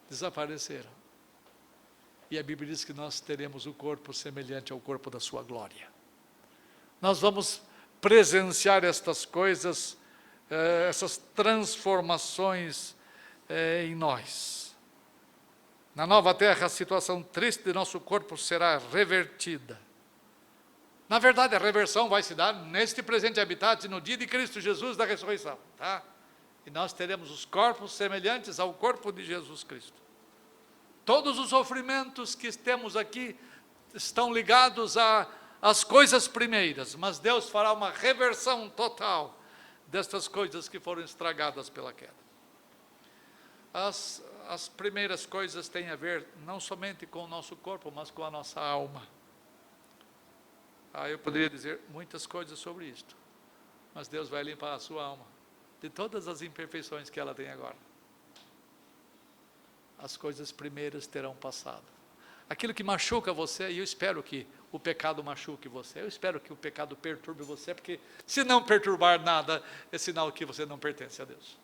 desapareceram. E a Bíblia diz que nós teremos o corpo semelhante ao corpo da sua glória. Nós vamos presenciar estas coisas, essas transformações em nós. Na nova terra, a situação triste de nosso corpo será revertida. Na verdade, a reversão vai se dar neste presente habitat, no dia de Cristo Jesus da ressurreição. Tá? E nós teremos os corpos semelhantes ao corpo de Jesus Cristo. Todos os sofrimentos que temos aqui estão ligados às coisas primeiras, mas Deus fará uma reversão total destas coisas que foram estragadas pela queda. As primeiras coisas têm a ver não somente com o nosso corpo, mas com a nossa alma. Eu poderia dizer muitas coisas sobre isto, mas Deus vai limpar a sua alma de todas as imperfeições que ela tem agora. as coisas primeiras terão passado. Aquilo que machuca você, e eu espero que o pecado machuque você, eu espero que o pecado perturbe você, porque se não perturbar nada, é sinal que você não pertence a Deus.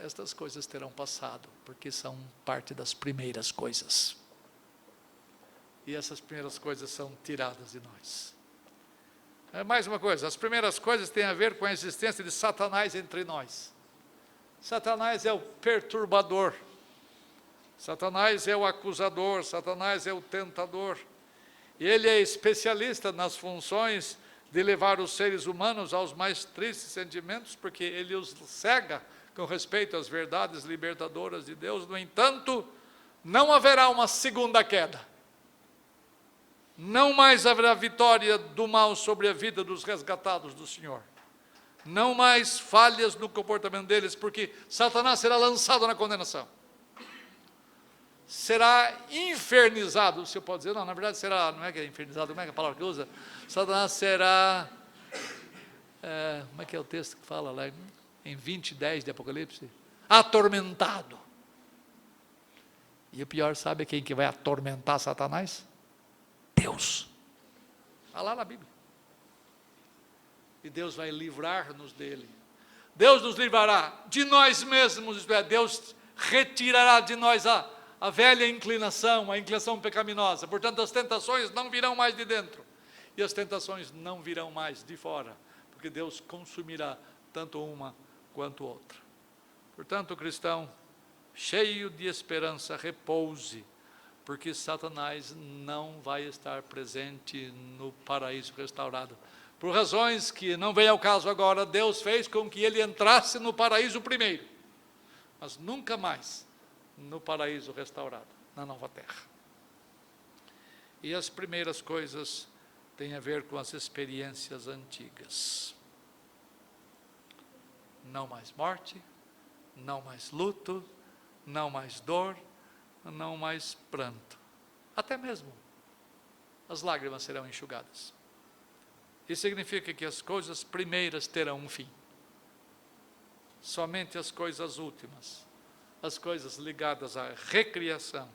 Estas coisas terão passado, porque são parte das primeiras coisas. E essas primeiras coisas são tiradas de nós. Mais uma coisa, as primeiras coisas têm a ver com a existência de Satanás entre nós. Satanás é o perturbador, Satanás é o acusador, Satanás é o tentador. E ele é especialista nas funções de levar os seres humanos aos mais tristes sentimentos, porque ele os cega com respeito às verdades libertadoras de Deus. No entanto, não haverá uma segunda queda. Não mais haverá vitória do mal sobre a vida dos resgatados do Senhor. Não mais falhas no comportamento deles, porque Satanás será lançado na condenação. Será infernizado, se eu posso dizer, não, na verdade será, não é que é infernizado, como é que é a palavra que usa? Satanás será, como é que é o texto que fala lá, em 20:10 de Apocalipse? Atormentado. E o pior, sabe quem que vai atormentar Satanás? Deus. Está lá na Bíblia. E Deus vai livrar-nos dele. Deus nos livrará de nós mesmos, isto é, Deus retirará de nós a velha inclinação, a inclinação pecaminosa. Portanto, as tentações não virão mais de dentro. E as tentações não virão mais de fora. Porque Deus consumirá tanto uma quanto outra. Portanto, cristão, cheio de esperança, repouse, porque Satanás não vai estar presente no paraíso restaurado. Por razões que não vem ao caso agora, Deus fez com que ele entrasse no paraíso primeiro, mas nunca mais no paraíso restaurado, na nova terra. E as primeiras coisas têm a ver com as experiências antigas. Não mais morte, não mais luto, não mais dor, não mais pranto. Até mesmo as lágrimas serão enxugadas. Isso significa que as coisas primeiras terão um fim. Somente as coisas últimas, as coisas ligadas à recriação,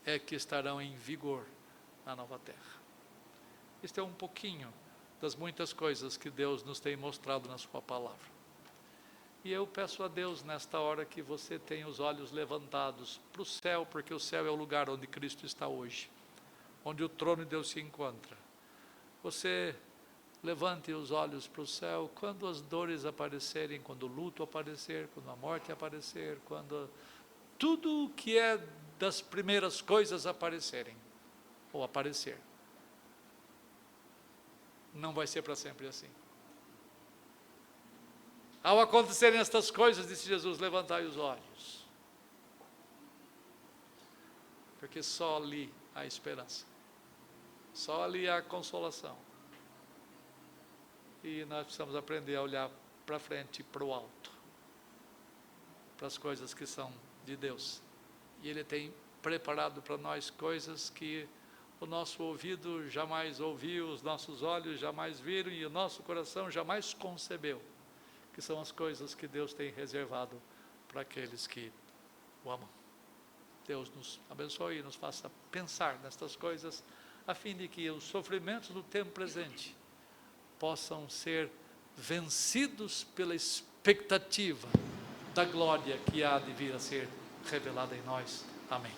é que estarão em vigor na nova terra. Isto é um pouquinho das muitas coisas que Deus nos tem mostrado na sua palavra. E eu peço a Deus nesta hora que você tenha os olhos levantados para o céu, porque o céu é o lugar onde Cristo está hoje, onde o trono de Deus se encontra. Você levante os olhos para o céu quando as dores aparecerem, quando o luto aparecer, quando a morte aparecer, quando tudo o que é das primeiras coisas aparecerem, ou aparecer. Não vai ser para sempre assim. Ao acontecerem estas coisas, disse Jesus, levantai os olhos, porque só ali há esperança, só ali há consolação. E nós precisamos aprender a olhar para frente e para o alto, para as coisas que são de Deus. E Ele tem preparado para nós coisas que o nosso ouvido jamais ouviu, os nossos olhos jamais viram e o nosso coração jamais concebeu, que são as coisas que Deus tem reservado para aqueles que o amam. Deus nos abençoe e nos faça pensar nestas coisas, a fim de que os sofrimentos do tempo presente possam ser vencidos pela expectativa da glória que há de vir a ser revelada em nós. Amém.